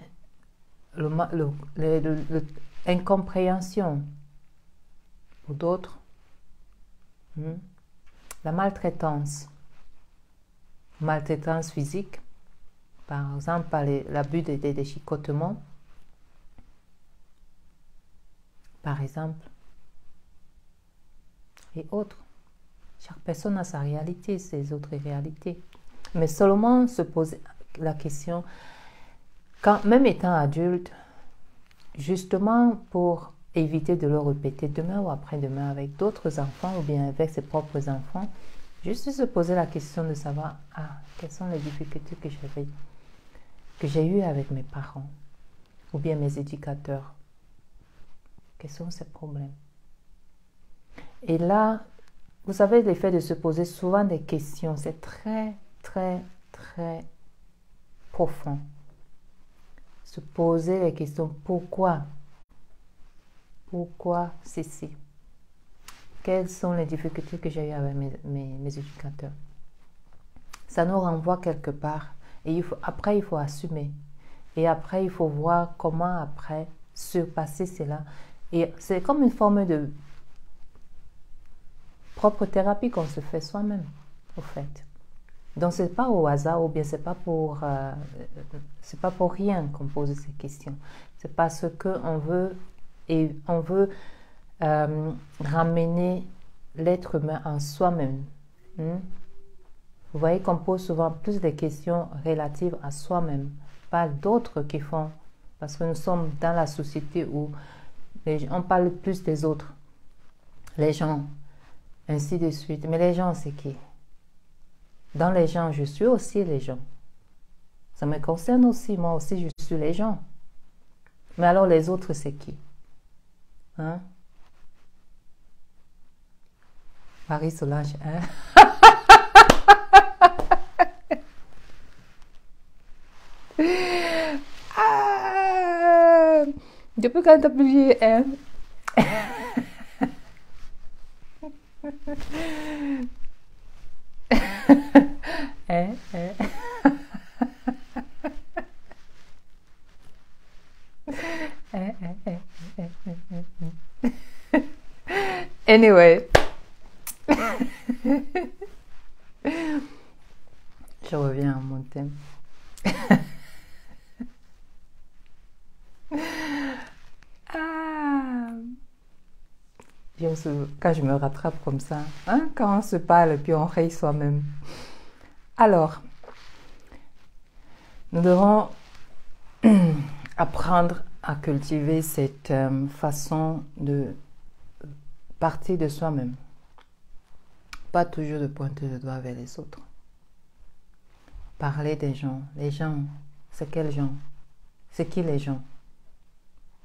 l'incompréhension pour d'autres, la maltraitance physique, par exemple par l'abus des chicotements, par exemple, et autres. Chaque personne a sa réalité, ses autres réalités. Mais seulement se poser la question, même étant adulte, justement pour éviter de le répéter demain ou après-demain avec d'autres enfants ou bien avec ses propres enfants, juste se poser la question de savoir, quelles sont les difficultés que j'ai eues avec mes parents ou bien mes éducateurs. Quels sont ces problèmes? Et là, vous savez, l'effet de se poser souvent des questions, c'est très, très, très profond. Se poser les questions, pourquoi ceci? Quelles sont les difficultés que j'ai eues avec mes éducateurs? Ça nous renvoie quelque part. Et après, il faut assumer. Et après, il faut voir comment après surpasser cela. Et c'est comme une forme de propre thérapie qu'on se fait soi-même, au fait. Donc, c'est pas au hasard ou bien c'est pas pour rien qu'on pose ces questions. C'est parce qu'on veut ramener l'être humain en soi-même. Vous voyez qu'on pose souvent plus des questions relatives à soi-même, pas d'autres qui font, parce que nous sommes dans la société où on parle plus des autres, les gens, ainsi de suite. Mais les gens, c'est qui? Dans les gens, je suis aussi les gens. Ça me concerne aussi, moi aussi, je suis les gens. Mais alors les autres, c'est qui? Marie-Solange, depuis quand t'as publié, Anyway. Je reviens à mon thème. Quand je me rattrape comme ça, hein, quand on se parle, puis on rit soi-même. Alors, nous devons apprendre à cultiver cette façon de partir de soi-même. Pas toujours de pointer le doigt vers les autres. Parler des gens. Les gens, c'est quels gens? C'est qui les gens?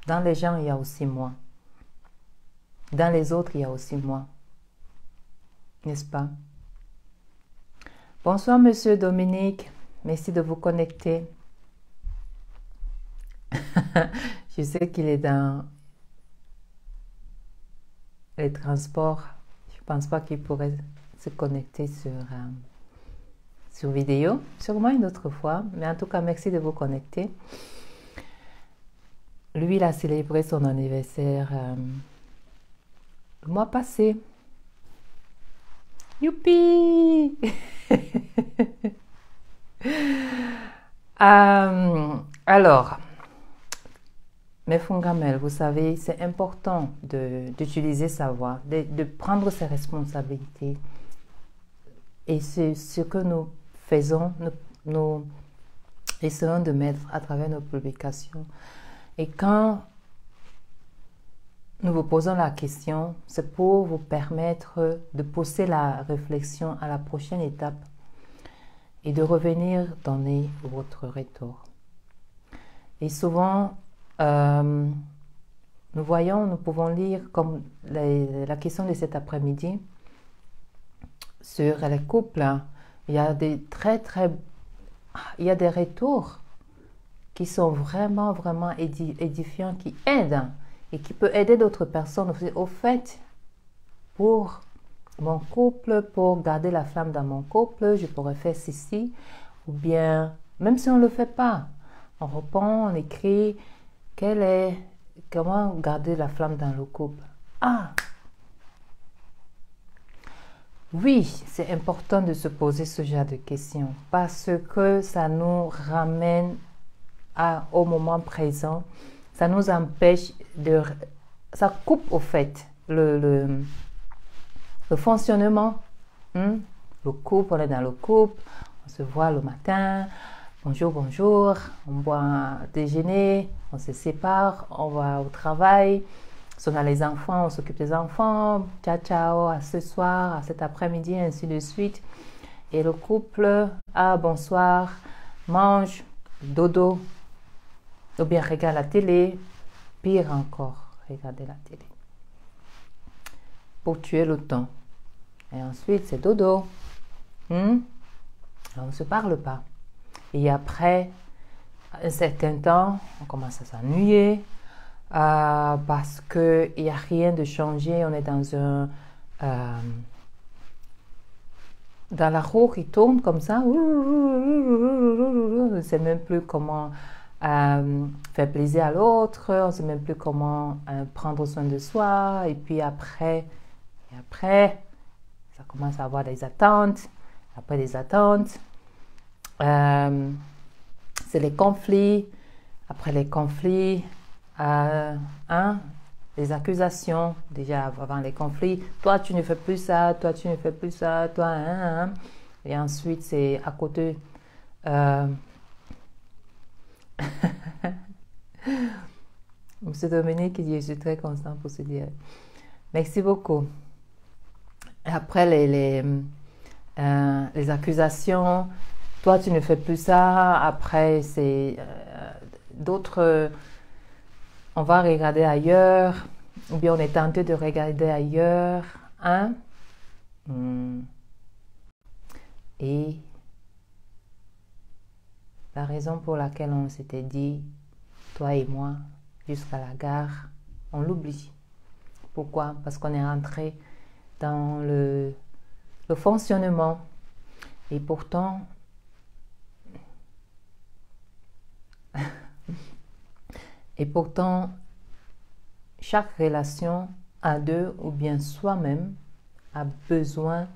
Dans les gens, il y a aussi moi. Dans les autres, il y a aussi moi. N'est-ce pas? Bonsoir, Monsieur Dominique. Merci de vous connecter. Je sais qu'il est dans les transports. Je ne pense pas qu'il pourrait se connecter sur vidéo. Sûrement une autre fois. Mais en tout cas, merci de vous connecter. Lui, il a célébré son anniversaire le mois passé. Youpi! Alors, mes fongamelles, vous savez, c'est important d'utiliser sa voix, de prendre ses responsabilités. Et c'est ce que nous faisons, nous essayons de mettre à travers nos publications. Et quand nous vous posons la question, c'est pour vous permettre de pousser la réflexion à la prochaine étape et de revenir donner votre retour. Et souvent, nous pouvons lire comme la question de cet après-midi sur les couples. Il y a des retours qui sont vraiment édifiants, qui aident et qui peuvent aider d'autres personnes. Au fait, pour mon couple, pour garder la flamme dans mon couple, je pourrais faire ceci, ou bien, même si on ne le fait pas, on répond, on écrit, comment garder la flamme dans le couple? Ah! Oui, c'est important de se poser ce genre de questions, parce que ça nous ramène au moment présent, ça nous empêche ça coupe au fait le fonctionnement. Le couple, on est dans le couple, on se voit le matin, bonjour, on boit un déjeuner, on se sépare, on va au travail, si on a les enfants, on s'occupe des enfants, ciao, à ce soir, à cet après-midi, ainsi de suite. Et le couple, bonsoir, mange, dodo, ou bien regarde la télé, pire encore, regarder la télé. Pour tuer le temps. Et ensuite, c'est dodo. On ne se parle pas. Et après un certain temps, on commence à s'ennuyer parce qu'il n'y a rien de changé. On est dans la roue qui tourne comme ça. On ne sait même plus comment faire plaisir à l'autre. On ne sait même plus comment prendre soin de soi. Et puis après, ça commence à avoir des attentes. Après les attentes, c'est les conflits. Après les conflits, les accusations. Déjà avant les conflits, toi tu ne fais plus ça, toi tu ne fais plus ça, toi, Et ensuite, c'est à côté. Monsieur Dominique qui dit, je suis très constant pour se dire. Merci beaucoup. Après les accusations, toi tu ne fais plus ça, après c'est d'autres, on va regarder ailleurs, ou bien on est tenté de regarder ailleurs, Et la raison pour laquelle on s'était dit, toi et moi, jusqu'à la gare, on l'oublie. Pourquoi? Parce qu'on est rentré dans le fonctionnement. Et pourtant, chaque relation à deux ou bien soi-même a besoin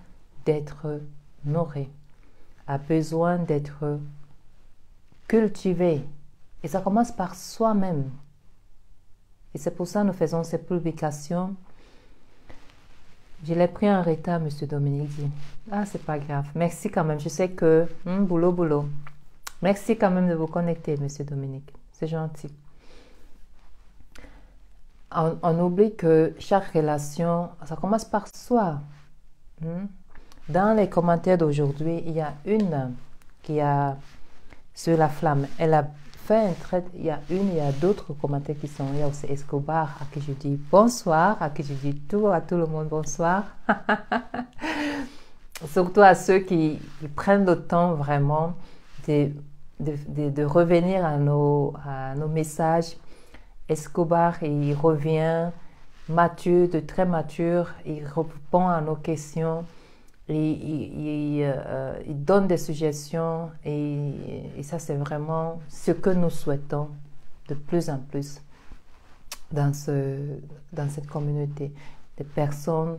d'être nourrie, a besoin d'être cultivée. Et ça commence par soi-même. Et c'est pour ça que nous faisons ces publications Je l'ai pris en retard, Monsieur Dominique dit. Ah, c'est pas grave. Merci quand même. Je sais que boulot, boulot. Merci quand même de vous connecter, Monsieur Dominique. C'est gentil. On oublie que chaque relation, ça commence par soi. Dans les commentaires d'aujourd'hui, il y a une qui a sur la flamme. Elle a fait un trait. Il y a d'autres commentaires qui sont. Il y a aussi Escobar à qui je dis bonsoir, à qui je dis à tout le monde bonsoir. Surtout à ceux qui prennent le temps vraiment de revenir à nos messages. Escobar, il revient mature, très mature, il répond à nos questions, il donne des suggestions et ça c'est vraiment ce que nous souhaitons de plus en plus dans cette communauté. Des personnes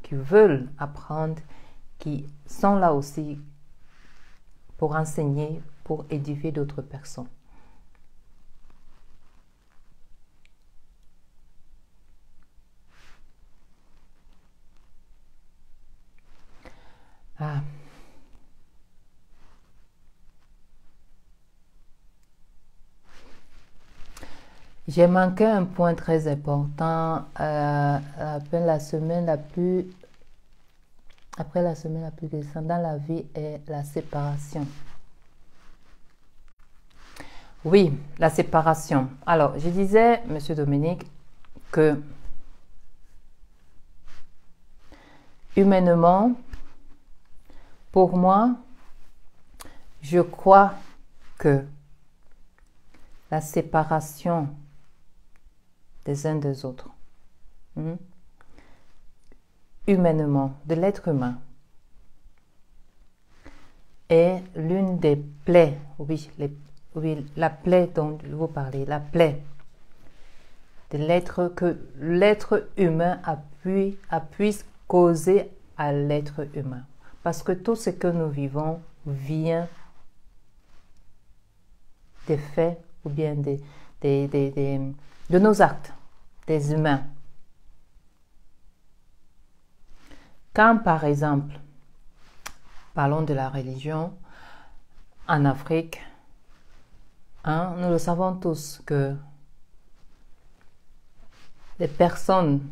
qui veulent apprendre, qui sont là aussi pour enseigner, pour édifier d'autres personnes. Ah. J'ai manqué un point très important après la semaine la plus récente dans la vie est la séparation. Oui, la séparation. Alors, je disais, Monsieur Dominique, que humainement, pour moi, je crois que la séparation des uns des autres, humainement, de l'être humain, est l'une des plaies, oui, la plaie dont vous parlez, la plaie de l'être que l'être humain a pu causer à l'être humain. Parce que tout ce que nous vivons vient des faits ou bien de nos actes, des humains. Quand par exemple, parlons de la religion, en Afrique, nous le savons tous que les personnes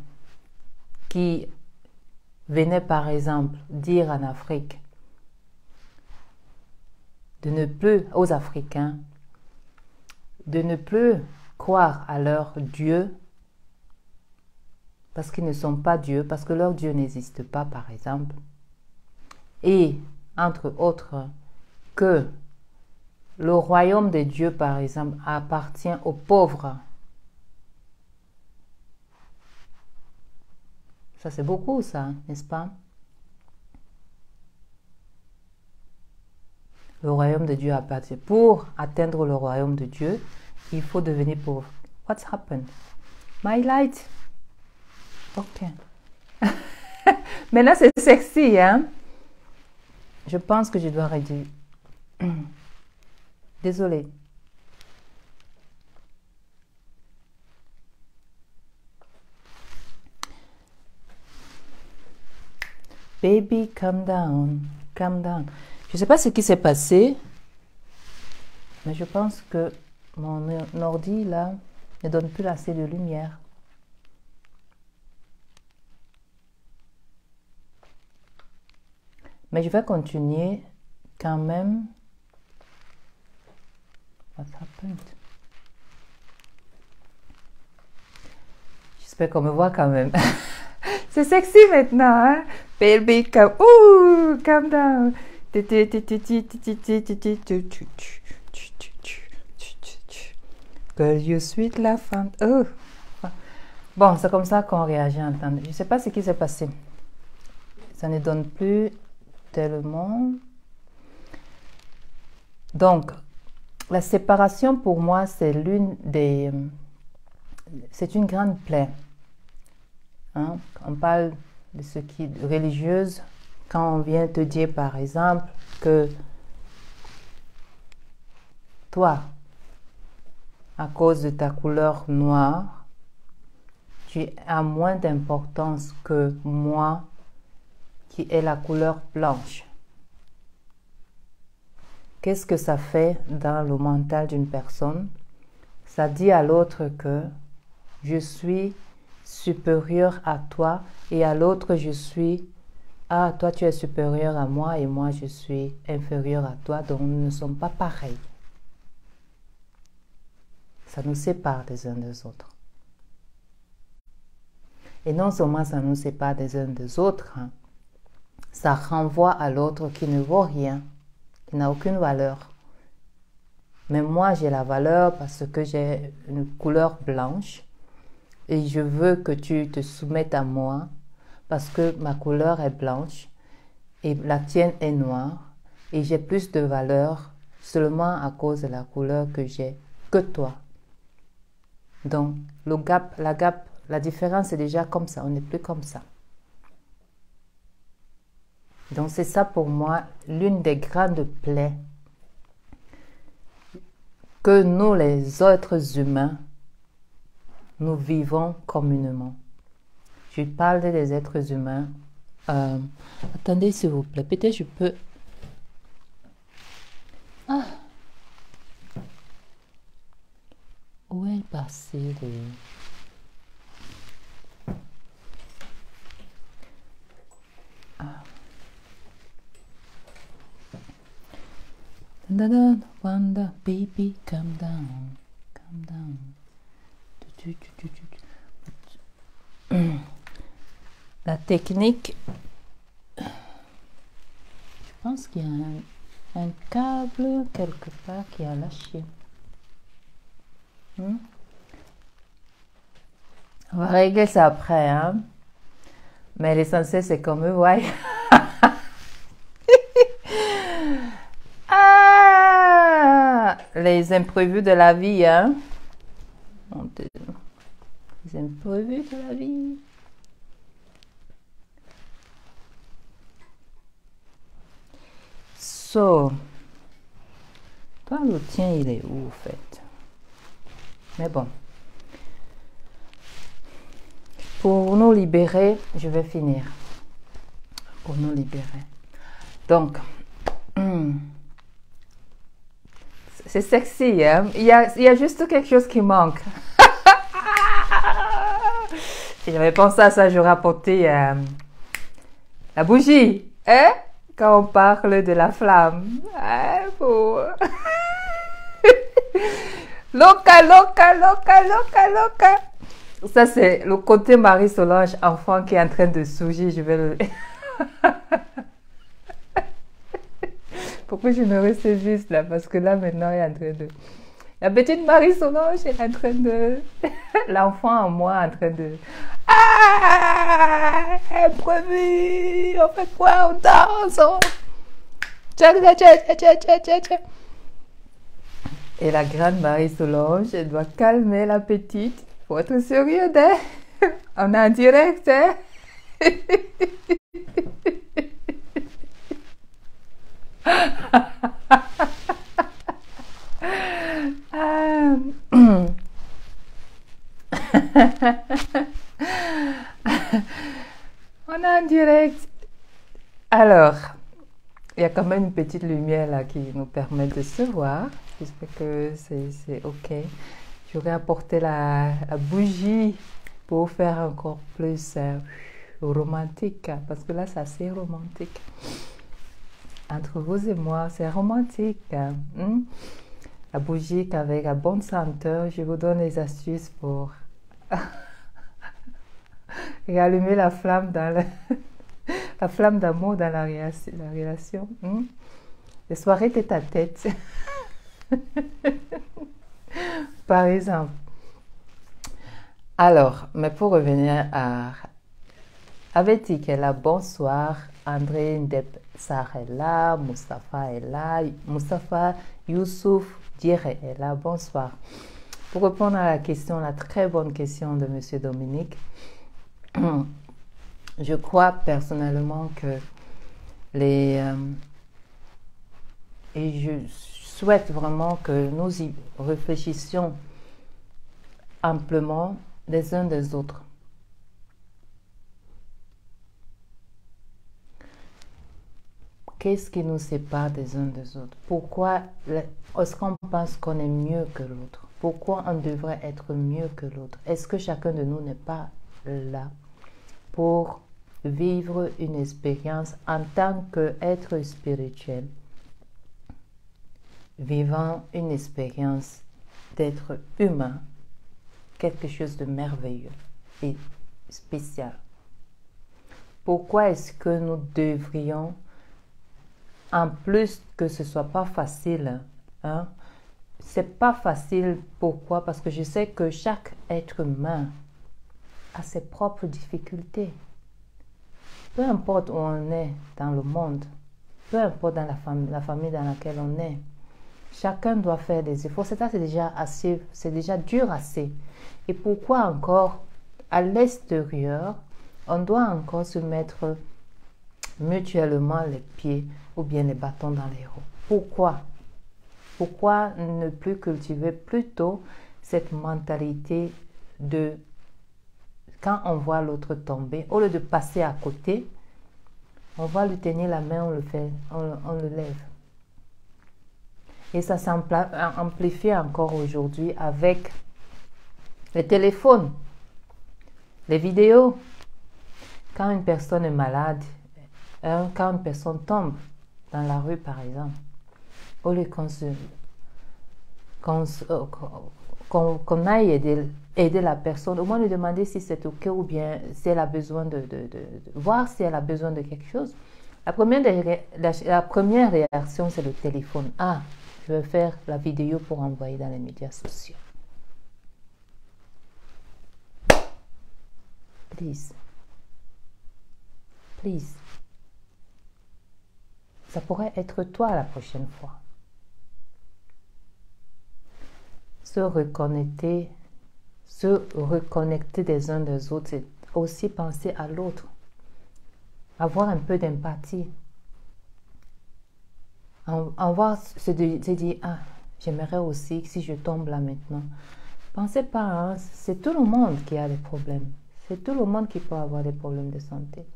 qui venaient par exemple dire en Afrique de ne plus, aux Africains, de ne plus croire à leur Dieu parce qu'ils ne sont pas Dieu, parce que leur Dieu n'existe pas par exemple, et entre autres que le royaume de Dieu par exemple appartient aux pauvres. Ça, c'est beaucoup, ça, n'est-ce pas? Le royaume de Dieu appartient. Pour atteindre le royaume de Dieu, il faut devenir pauvre. What's happened? My light. Ok. Maintenant, c'est sexy, hein? Je pense que je dois réduire. Désolée. Baby, calm down, calm down. Je ne sais pas ce qui s'est passé, mais je pense que mon ordi, là, ne donne plus assez de lumière. Mais je vais continuer quand même. What's happened? J'espère qu'on me voit quand même. C'est sexy maintenant, hein? Baby, calm down. Girl, you sweet la femme. Oh. Bon, c'est comme ça qu'on réagit en temps. Je ne sais pas ce qui s'est passé. Ça ne donne plus tellement. Donc, la séparation pour moi, c'est c'est une grande plaie. Hein? On parle de ce qui est religieuse quand on vient te dire par exemple que toi, à cause de ta couleur noire, tu as moins d'importance que moi qui ai la couleur blanche. Qu'est-ce que ça fait dans le mental d'une personne? Ça dit à l'autre que je suis supérieur à toi et à l'autre je suis, ah, toi tu es supérieur à moi et moi je suis inférieur à toi, donc nous ne sommes pas pareils. Ça nous sépare des uns des autres. Et non seulement ça nous sépare des uns des autres, hein, ça renvoie à l'autre qui ne vaut rien, qui n'a aucune valeur. Mais moi, j'ai la valeur parce que j'ai une couleur blanche et je veux que tu te soumettes à moi parce que ma couleur est blanche et la tienne est noire et j'ai plus de valeur seulement à cause de la couleur que j'ai que toi. Donc, la différence est déjà comme ça, on n'est plus comme ça. Donc, c'est ça pour moi l'une des grandes plaies que nous, les êtres humains, nous vivons communément. Je parle des êtres humains. Attendez, s'il vous plaît, peut-être je peux... Ah! Où est passé le... Ah. Wanda, baby, calm down, calm down. La technique, je pense qu'il y a un câble quelque part qui a lâché. On va régler ça après, hein. Mais l'essentiel, c'est qu'on me voit. Ah, les imprévus de la vie, hein. Les imprévus de la vie. So, toi, le tien, il est où, en fait? Mais bon. Pour nous libérer, je vais finir. Pour nous libérer. Donc, c'est sexy, hein? Il y a juste quelque chose qui manque. Si j'avais pensé à ça, j'aurais apporté la bougie, hein? Quand on parle de la flamme. Hein? Pour... Loca, loca, loca, loca, loca. Ça, c'est le côté Marie-Solange, enfant qui est en train de sourire. Je vais le... Pourquoi je me reste juste là? Parce que là, maintenant, il est en train de... La petite Marie-Solange est en train de... L'enfant en moi en train de... Ah! Imprévu! On fait quoi? On danse! Et la grande Marie-Solange, elle doit calmer la petite. Faut être sérieux, hein? On est en direct, hein? On est en direct. Alors, il y a quand même une petite lumière là qui nous permet de se voir. J'espère que c'est OK. J'aurais apporté la bougie pour faire encore plus romantique. Parce que là, c'est assez romantique. Entre vous et moi, c'est romantique. La bougie avec la bonne senteur. Je vous donne les astuces pour rallumer la flamme dans la flamme d'amour dans la relation. Les soirées tête à tête. Par exemple. Alors, mais pour revenir à Avetik est là, bonsoir. André Ndep Sarr est là, Moustapha est là, Moustapha Youssouf Dire est là, bonsoir. Pour répondre à la question, la très bonne question de Monsieur Dominique, je crois personnellement que et je souhaite vraiment que nous y réfléchissions amplement les uns des autres. qu'est-ce qui nous sépare des uns des autres? Pourquoi est-ce qu'on pense qu'on est mieux que l'autre? Pourquoi on devrait être mieux que l'autre? Est-ce que chacun de nous n'est pas là pour vivre une expérience en tant qu'être spirituel, vivant une expérience d'être humain, quelque chose de merveilleux et spécial? Pourquoi est-ce que nous devrions, en plus que ce soit pas facile, hein, c'est pas facile, pourquoi? Parce que je sais que chaque être humain a ses propres difficultés. Peu importe où on est dans le monde, peu importe dans la famille dans laquelle on est, chacun doit faire des efforts. C'est déjà assez, c'est déjà dur assez. Et pourquoi encore, à l'extérieur, on doit encore se mettre mutuellement les pieds ou bien les bâtons dans les roues? Pourquoi? Pourquoi ne plus cultiver plutôt cette mentalité de quand on voit l'autre tomber, au lieu de passer à côté, on va lui tenir la main, on le lève. Et ça s'amplifie encore aujourd'hui avec les téléphones, les vidéos. Quand une personne est malade, quand une personne tombe dans la rue par exemple, au lieu qu'on aille aider la personne, au moins lui demander si c'est ok ou bien si elle a besoin de voir si elle a besoin de quelque chose. La première réaction, c'est le téléphone. Ah, je vais faire la vidéo pour envoyer dans les médias sociaux. Please. Please. Ça pourrait être toi la prochaine fois. Se reconnecter des uns des autres, c'est aussi penser à l'autre. Avoir un peu d'empathie. Se dire, ah, j'aimerais aussi, si je tombe là maintenant. Pensez pas, hein, c'est tout le monde qui a des problèmes. C'est tout le monde qui peut avoir des problèmes de santé.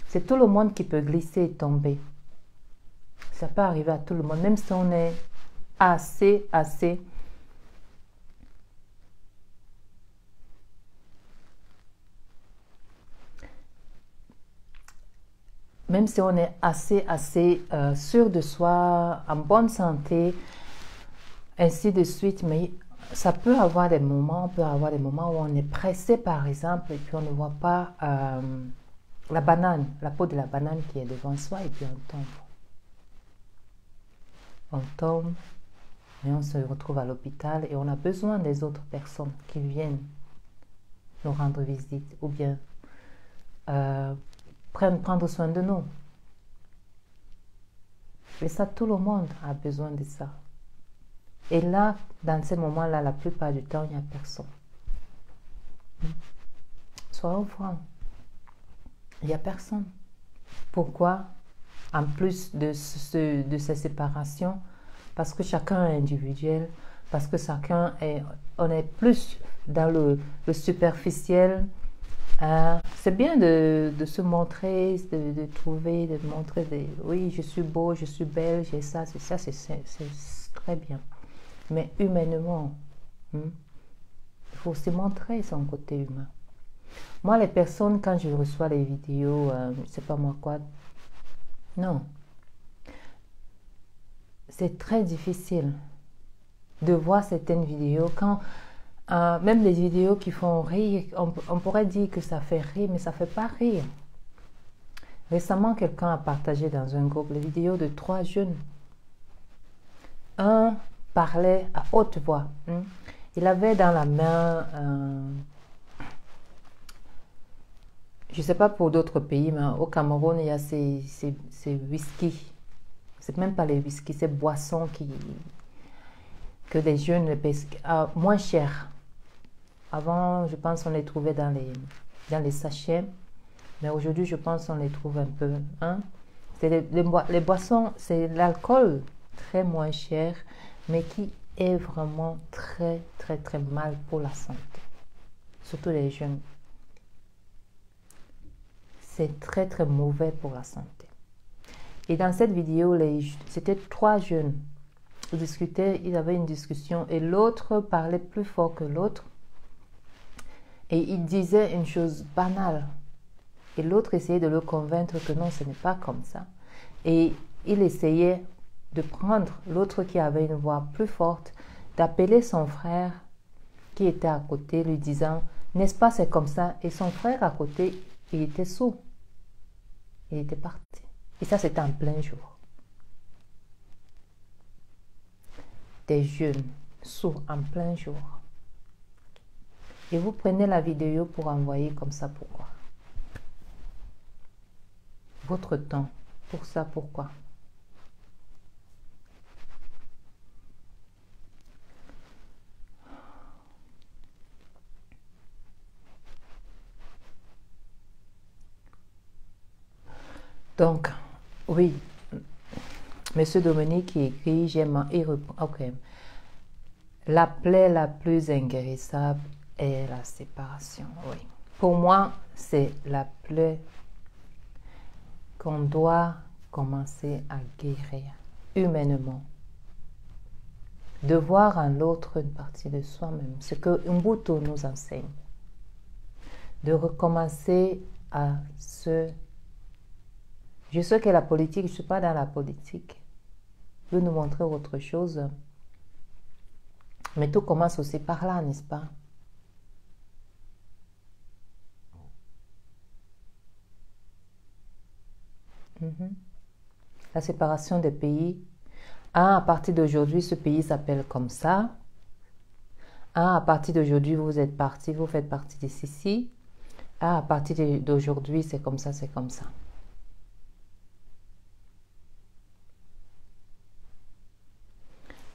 C'est tout le monde qui peut glisser et tomber. Ça peut arriver à tout le monde, même si on est assez même si on est assez sûr de soi, en bonne santé, ainsi de suite, mais ça peut avoir des moments, on peut avoir des moments où on est pressé par exemple, et puis on ne voit pas la banane, la peau de la banane qui est devant soi, et puis on tombe. On tombe, et on se retrouve à l'hôpital, et on a besoin des autres personnes qui viennent nous rendre visite, ou bien prendre soin de nous. Et ça, tout le monde a besoin de ça. Et là, dans ces moments-là, la plupart du temps, il n'y a personne. Soyons francs. Il n'y a personne. Pourquoi? En plus de ces séparations, parce que chacun est individuel, parce que on est plus dans le superficiel. C'est bien de se montrer, de montrer, oui, je suis beau, je suis belle, j'ai ça, c'est très bien. Mais humainement, il faut aussi montrer son côté humain. Moi, les personnes, quand je reçois les vidéos, je ne sais pas moi quoi, non. C'est très difficile de voir certaines vidéos quand... même les vidéos qui font rire, on pourrait dire que ça fait rire, mais ça ne fait pas rire. Récemment, quelqu'un a partagé dans un groupe les vidéos de 3 jeunes. Un parlait à haute voix. Il avait dans la main, je ne sais pas pour d'autres pays, mais au Cameroun, il y a ces whisky. Ce n'est même pas les whisky, ces boissons que les jeunes moins chères. Avant, je pense qu'on les trouvait dans les sachets. Mais aujourd'hui, je pense qu'on les trouve un peu. C'est les boissons, c'est l'alcool très moins cher, mais qui est vraiment très, très, très mal pour la santé. Surtout les jeunes. C'est très, très mauvais pour la santé. Et dans cette vidéo, c'était 3 jeunes. Ils discutaient, ils avaient une discussion et l'autre parlait plus fort que l'autre. Et il disait une chose banale. Et l'autre essayait de le convaincre que non, ce n'est pas comme ça. Et il essayait de prendre l'autre qui avait une voix plus forte, d'appeler son frère qui était à côté, lui disant, n'est-ce pas, c'est comme ça. Et son frère à côté, il était sourd. Il était parti. Et ça, c'était en plein jour. Des jeunes sourds en plein jour. Et vous prenez la vidéo pour envoyer comme ça, pourquoi? Votre temps, pour ça, pourquoi? Donc, oui, Monsieur Dominique qui écrit, j'aime, ok. La plaie la plus inguérissable est la séparation, oui. Pour moi, c'est la plaie qu'on doit commencer à guérir humainement. De voir en l'autre une partie de soi-même, ce que Ubuntu nous enseigne. De recommencer à se... Je sais que la politique, je ne suis pas dans la politique. Je veux nous montrer autre chose. Mais tout commence aussi par là, n'est-ce pas? La séparation des pays. À partir d'aujourd'hui, ce pays s'appelle comme ça. À partir d'aujourd'hui, vous êtes parti, vous faites partie de ceci. À partir d'aujourd'hui, c'est comme ça, c'est comme ça.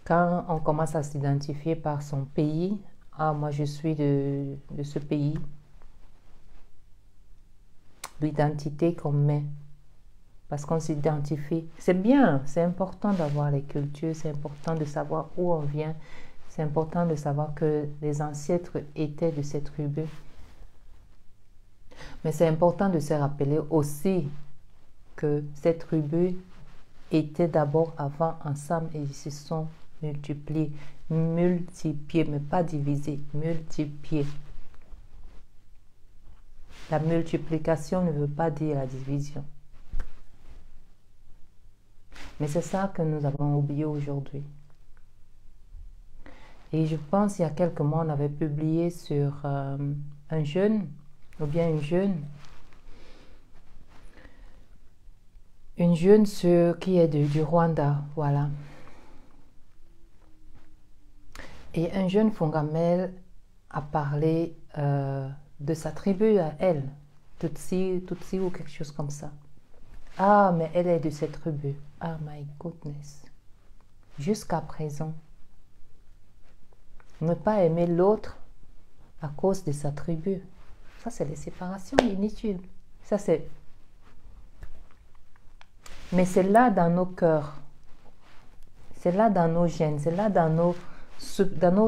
Quand on commence à s'identifier par son pays, moi je suis de ce pays, l'identité qu'on met, parce qu'on s'identifie. C'est bien, c'est important d'avoir les cultures, c'est important de savoir où on vient, c'est important de savoir que les ancêtres étaient de cette tribu. Mais c'est important de se rappeler aussi que cette tribu était d'abord avant ensemble et ils se sont multipliés, multipliés, mais pas divisés, multipliés. La multiplication ne veut pas dire la division. Mais c'est ça que nous avons oublié aujourd'hui. Et je pense il y a quelques mois, on avait publié sur un jeune, ou bien une jeune qui est du Rwanda, voilà. Et un jeune Fongamel a parlé de sa tribu à elle, Tutsi ou quelque chose comme ça. Ah, mais elle est de cette tribu. Ah, my goodness. Jusqu'à présent, ne pas aimer l'autre à cause de sa tribu. Ça, c'est les séparations inutiles. Ça, c'est... Mais c'est là dans nos cœurs. C'est là dans nos gènes. C'est là dans nos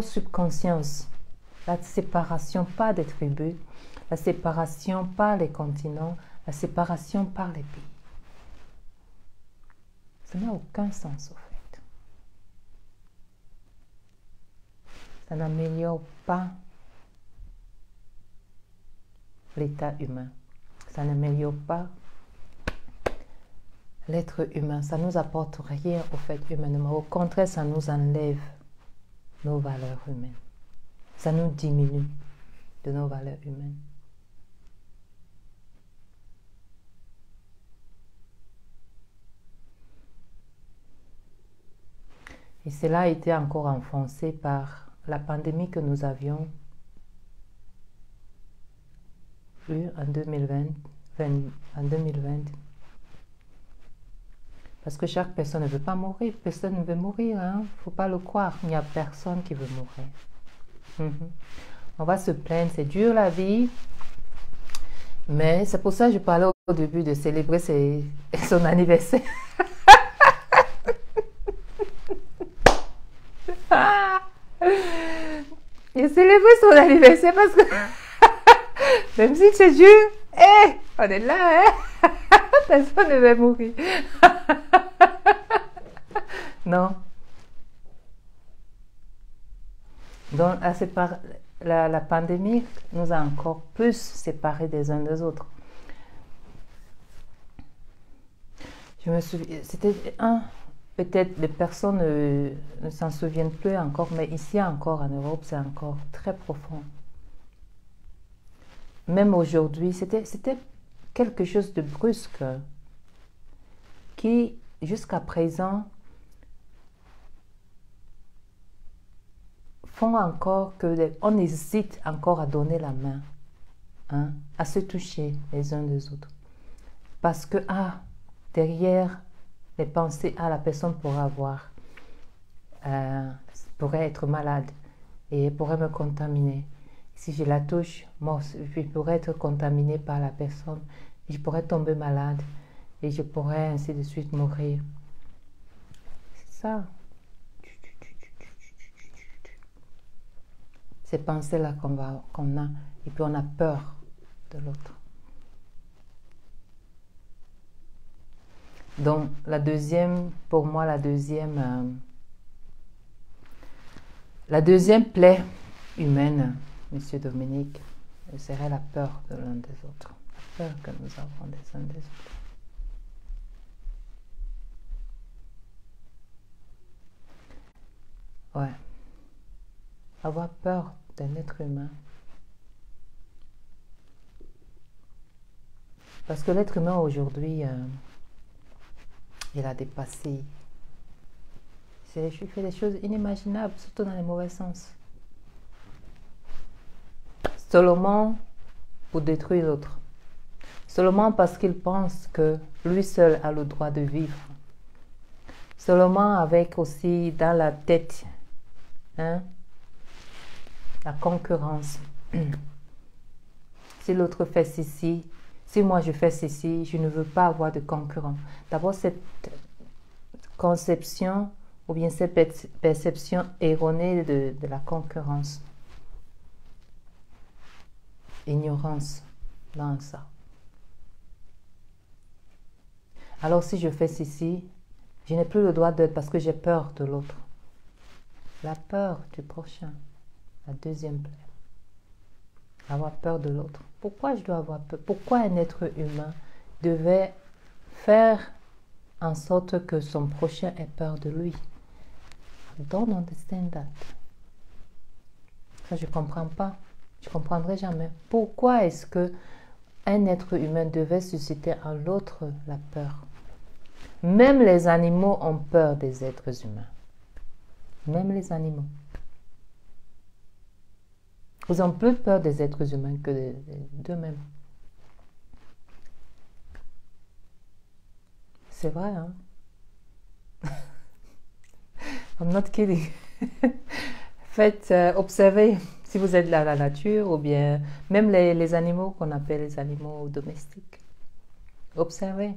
subconsciences. La séparation pas des tribus. La séparation par les continents. La séparation par les pays. Ça n'a aucun sens, au fait. Ça n'améliore pas l'état humain. Ça n'améliore pas l'être humain. Ça ne nous apporte rien, au fait, humainement. Au contraire, ça nous enlève nos valeurs humaines. Ça nous diminue de nos valeurs humaines. Et cela a été encore enfoncé par la pandémie que nous avions eue en 2020. Parce que chaque personne ne veut pas mourir. Personne ne veut mourir. Il ne faut pas le croire. Il n'y a personne qui veut mourir. On va se plaindre. C'est dur la vie. Mais c'est pour ça que je parlais au début de célébrer son anniversaire. Il a célébré son anniversaire parce que même si c'est dur, on est là, Personne ne va mourir. Non. Donc, la pandémie nous a encore plus séparés des uns des autres. Je me souviens, c'était peut-être les personnes ne s'en souviennent plus encore, mais ici encore en Europe, c'est encore très profond. Même aujourd'hui, c'était quelque chose de brusque qui, jusqu'à présent, font encore que on hésite encore à donner la main, hein, à se toucher les uns des autres. Parce que, derrière les pensées, la personne pourrait être malade et pourrait me contaminer. Si je la touche, moi, je pourrais être contaminée par la personne, je pourrais tomber malade et je pourrais ainsi de suite mourir. C'est ça. Ces pensées-là qu'on a, et puis on a peur de l'autre. Donc, pour moi, la deuxième plaie humaine, Monsieur Dominique, serait la peur de l'un des autres. La peur que nous avons des uns des autres. Ouais. Avoir peur d'un être humain. Parce que l'être humain aujourd'hui, il a dépassé. Il fait des choses inimaginables, surtout dans les mauvais sens. Seulement pour détruire l'autre. Seulement parce qu'il pense que lui seul a le droit de vivre. Seulement avec aussi dans la tête, la concurrence. Si l'autre fait ceci, si moi je fais ceci, je ne veux pas avoir de concurrent. D'abord, cette conception ou bien cette perception erronée de la concurrence. Ignorance dans ça. Alors si je fais ceci, je n'ai plus le droit d'être parce que j'ai peur de l'autre. La peur du prochain, la deuxième plaie. Avoir peur de l'autre. Pourquoi je dois avoir peur? Pourquoi un être humain devait faire en sorte que son prochain ait peur de lui? I don't understand that. Ça, je ne comprends pas. Je ne comprendrai jamais. Pourquoi est-ce que un être humain devait susciter en l'autre la peur? Même les animaux ont peur des êtres humains. Même les animaux. Ils ont plus peur des êtres humains que d'eux-mêmes. C'est vrai, hein? I'm not kidding. Faites, observez si vous êtes dans la nature ou bien même les animaux qu'on appelle les animaux domestiques. Observez.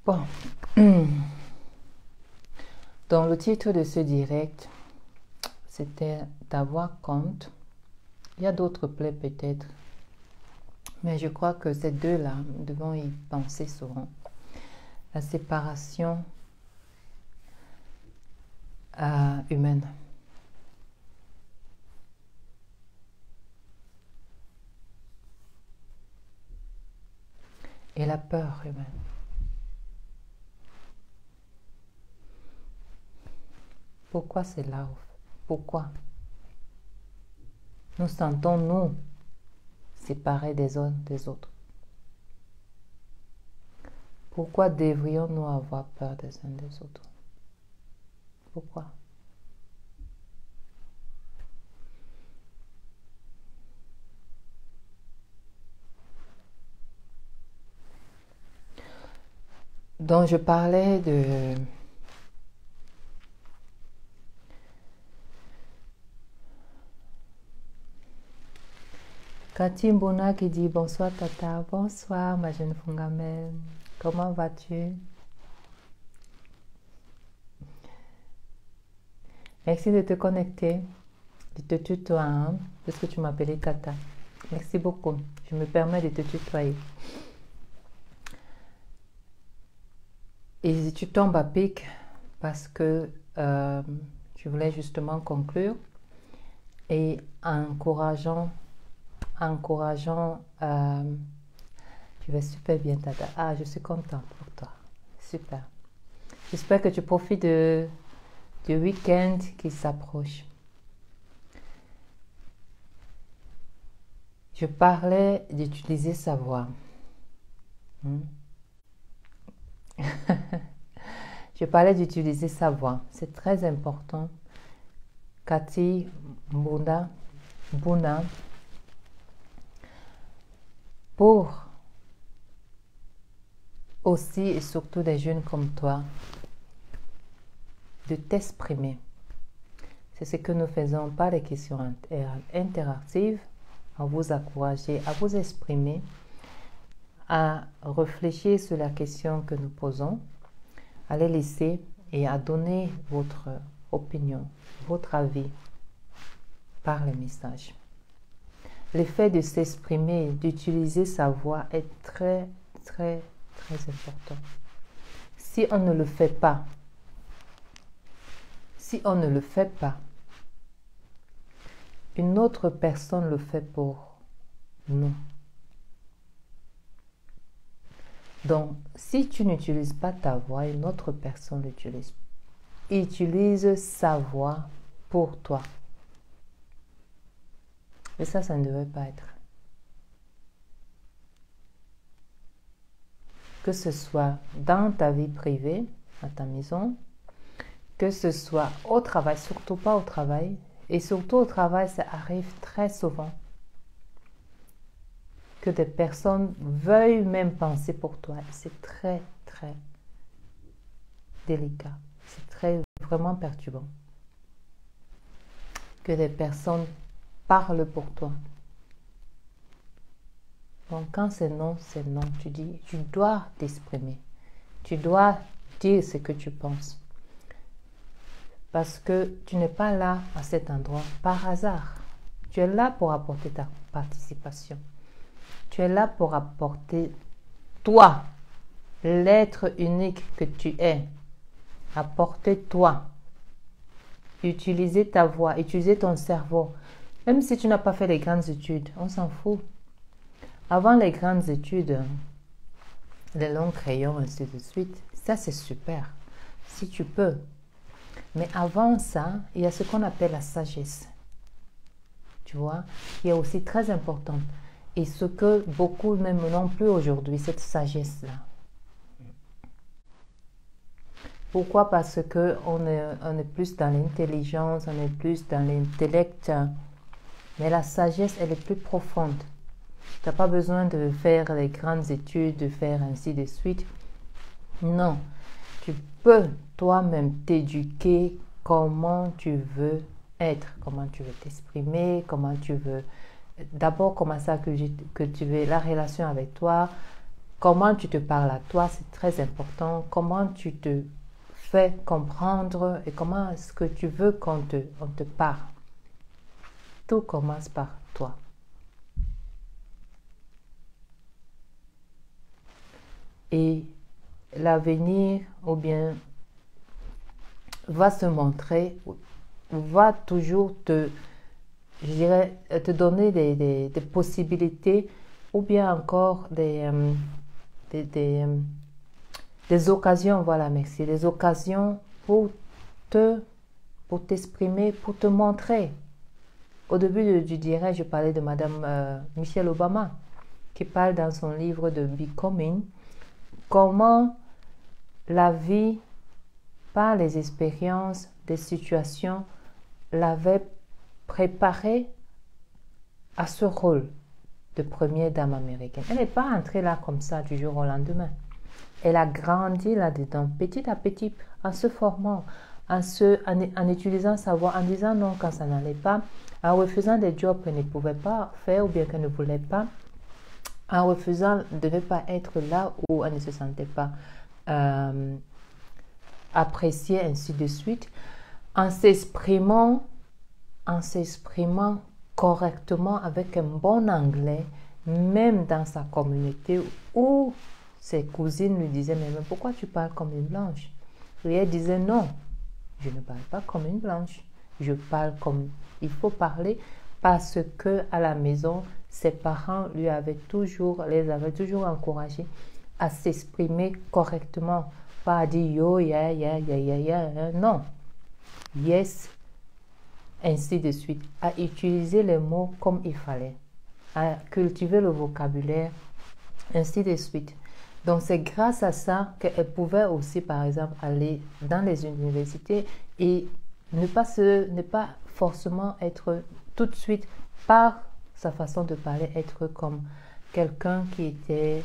Bon. Donc le titre de ce direct, c'était d'avoir compte. Il y a d'autres plaies peut-être. Mais je crois que ces deux-là, nous devons y penser souvent. La séparation humaine. Et la peur humaine. Pourquoi c'est là? Pourquoi nous sentons-nous séparés des uns des autres? Pourquoi devrions-nous avoir peur des uns des autres? Pourquoi? Donc je parlais de Cathy Mbona qui dit bonsoir Tata, bonsoir ma jeune Fongamel, comment vas-tu? Merci de te connecter. Je te tutoie, hein, parce que tu m'appelais Tata. Merci beaucoup. Je me permets de te tutoyer. Et tu tombes à pic parce que je voulais justement conclure et encourageant, tu vas super bien, Tata. Ah, je suis contente pour toi. Super. J'espère que tu profites du week-end qui s'approche. Je parlais d'utiliser sa voix. Je parlais d'utiliser sa voix. C'est très important. Cathy Bouna, pour aussi et surtout des jeunes comme toi, de t'exprimer. C'est ce que nous faisons par les questions interactives, à vous encourager, à vous exprimer, à réfléchir sur la question que nous posons, à les laisser et à donner votre opinion, votre avis par les messages. Le fait de s'exprimer, d'utiliser sa voix est très, très, très important. Si on ne le fait pas, une autre personne le fait pour nous. Donc, si tu n'utilises pas ta voix, une autre personne l'utilise. Utilise sa voix pour toi. Et ça ne devrait pas être. Que ce soit dans ta vie privée, à ta maison, que ce soit au travail, surtout pas au travail, et surtout au travail, ça arrive très souvent que des personnes veuillent même penser pour toi. C'est très, très délicat. C'est très, vraiment perturbant. Que des personnes parlent pour toi. Donc, quand c'est non, c'est non. Tu dis, tu dois t'exprimer. Tu dois dire ce que tu penses. Parce que tu n'es pas là à cet endroit par hasard. Tu es là pour apporter ta participation. Tu es là pour apporter toi, l'être unique que tu es. Apporter toi. Utiliser ta voix, utiliser ton cerveau. Même si tu n'as pas fait les grandes études, on s'en fout. Avant les grandes études, les longs crayons, ainsi de suite, ça c'est super, si tu peux. Mais avant ça, il y a ce qu'on appelle la sagesse. Tu vois, qui est aussi très importante. Et ce que beaucoup même n'ont plus aujourd'hui, cette sagesse-là. Pourquoi? Parce qu'on est plus dans l'intelligence, on est plus dans l'intellect. Mais la sagesse, elle est plus profonde. Tu n'as pas besoin de faire les grandes études, de faire ainsi de suite. Non, tu peux toi-même t'éduquer comment tu veux être, comment tu veux t'exprimer, comment tu veux... D'abord, comment ça que tu veux la relation avec toi, comment tu te parles à toi, c'est très important, comment tu te fais comprendre et comment est-ce que tu veux qu'on te parle. Tout commence par toi. Et l'avenir, ou bien, va se montrer, va toujours te donner des possibilités, ou bien encore des occasions, voilà, merci, des occasions pour t'exprimer, pour te montrer. Au début du direct, je parlais de Madame Michelle Obama, qui parle dans son livre de Becoming, comment la vie, par les expériences, des situations, l'avait préparée à ce rôle de première dame américaine. Elle n'est pas entrée là comme ça du jour au lendemain. Elle a grandi là-dedans, petit à petit, en se formant, en utilisant sa voix, en disant non quand ça n'allait pas, en refusant des jobs qu'elle ne pouvait pas faire ou bien qu'elle ne voulait pas, en refusant de ne pas être là où elle ne se sentait pas appréciée, ainsi de suite, en s'exprimant en s'exprimant correctement avec un bon anglais, même dans sa communauté où ses cousines lui disaient, mais pourquoi tu parles comme une blanche? Et elle disait, non, je ne parle pas comme une blanche, je parle comme il faut parler, parce que à la maison, ses parents les avaient toujours encouragés à s'exprimer correctement, pas à dire yo, ya, ya, ya, ya, ya, non, yes, ainsi de suite, à utiliser les mots comme il fallait, à cultiver le vocabulaire, ainsi de suite. Donc c'est grâce à ça qu'elle pouvait aussi, par exemple, aller dans les universités et ne pas forcément être tout de suite, par sa façon de parler, être comme quelqu'un qui était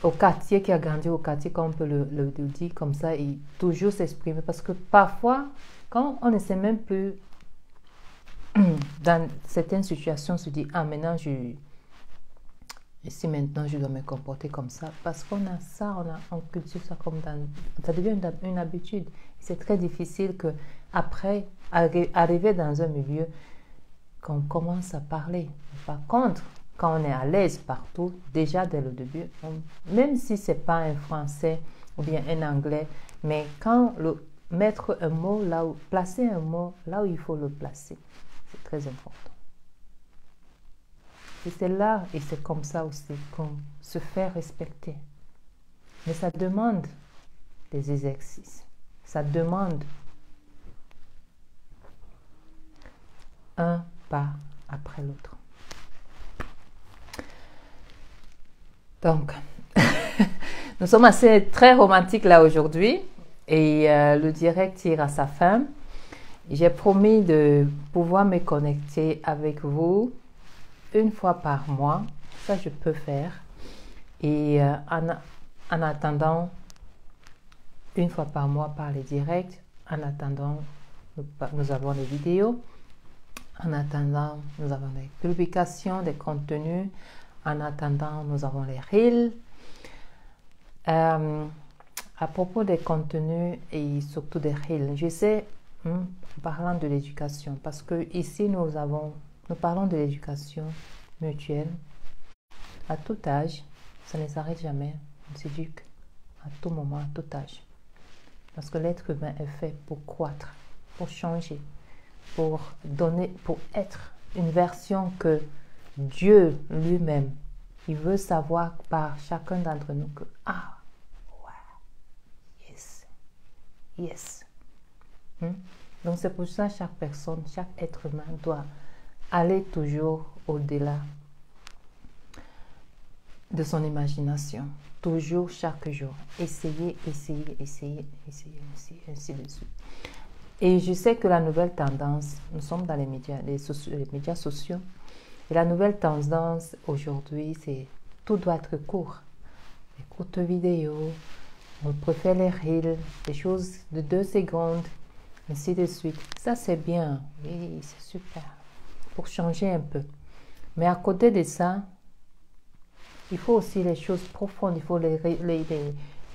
au quartier, qui a grandi au quartier, comme on peut le dire comme ça, et toujours s'exprimer. Parce que parfois, quand on ne sait même plus, dans certaines situations, on se dit, ah maintenant, si maintenant je dois me comporter comme ça, parce qu'on a ça, on cultive ça comme ça devient une habitude. C'est très difficile que après arriver dans un milieu qu'on commence à parler. Par contre, quand on est à l'aise partout, déjà dès le début, même si c'est pas un français ou bien un anglais, mais quand mettre un mot là où, placer un mot là où il faut le placer, c'est très important. Et c'est là, et c'est comme ça aussi qu'on se fait respecter. Mais ça demande des exercices. Ça demande un pas après l'autre. Donc, nous sommes très romantiques là aujourd'hui. Et le direct tire à sa fin. J'ai promis de pouvoir me connecter avec vous une fois par mois. Ça, je peux faire. Et en attendant, une fois par mois par les directs. En attendant, nous avons les vidéos. En attendant, nous avons des publications, des contenus. En attendant, nous avons les reels. À propos des contenus et surtout des reels, je sais, parlant de l'éducation, parce que ici nous parlons de l'éducation mutuelle à tout âge, ça ne s'arrête jamais, on s'éduque à tout moment, à tout âge. Parce que l'être humain est fait pour croître, pour changer, pour être une version que Dieu lui-même, il veut savoir par chacun d'entre nous que, yes. Donc c'est pour ça chaque personne, chaque être humain doit aller toujours au-delà de son imagination. Toujours, chaque jour. Essayer, ainsi de suite. Et je sais que la nouvelle tendance, nous sommes dans les médias sociaux, et la nouvelle tendance aujourd'hui, c'est tout doit être court. Les courtes vidéos, on préfère les reels, des choses de 2 secondes, ainsi de suite. Ça, c'est bien. Oui, c'est super. Pour changer un peu. Mais à côté de ça, il faut aussi les choses profondes. Il faut les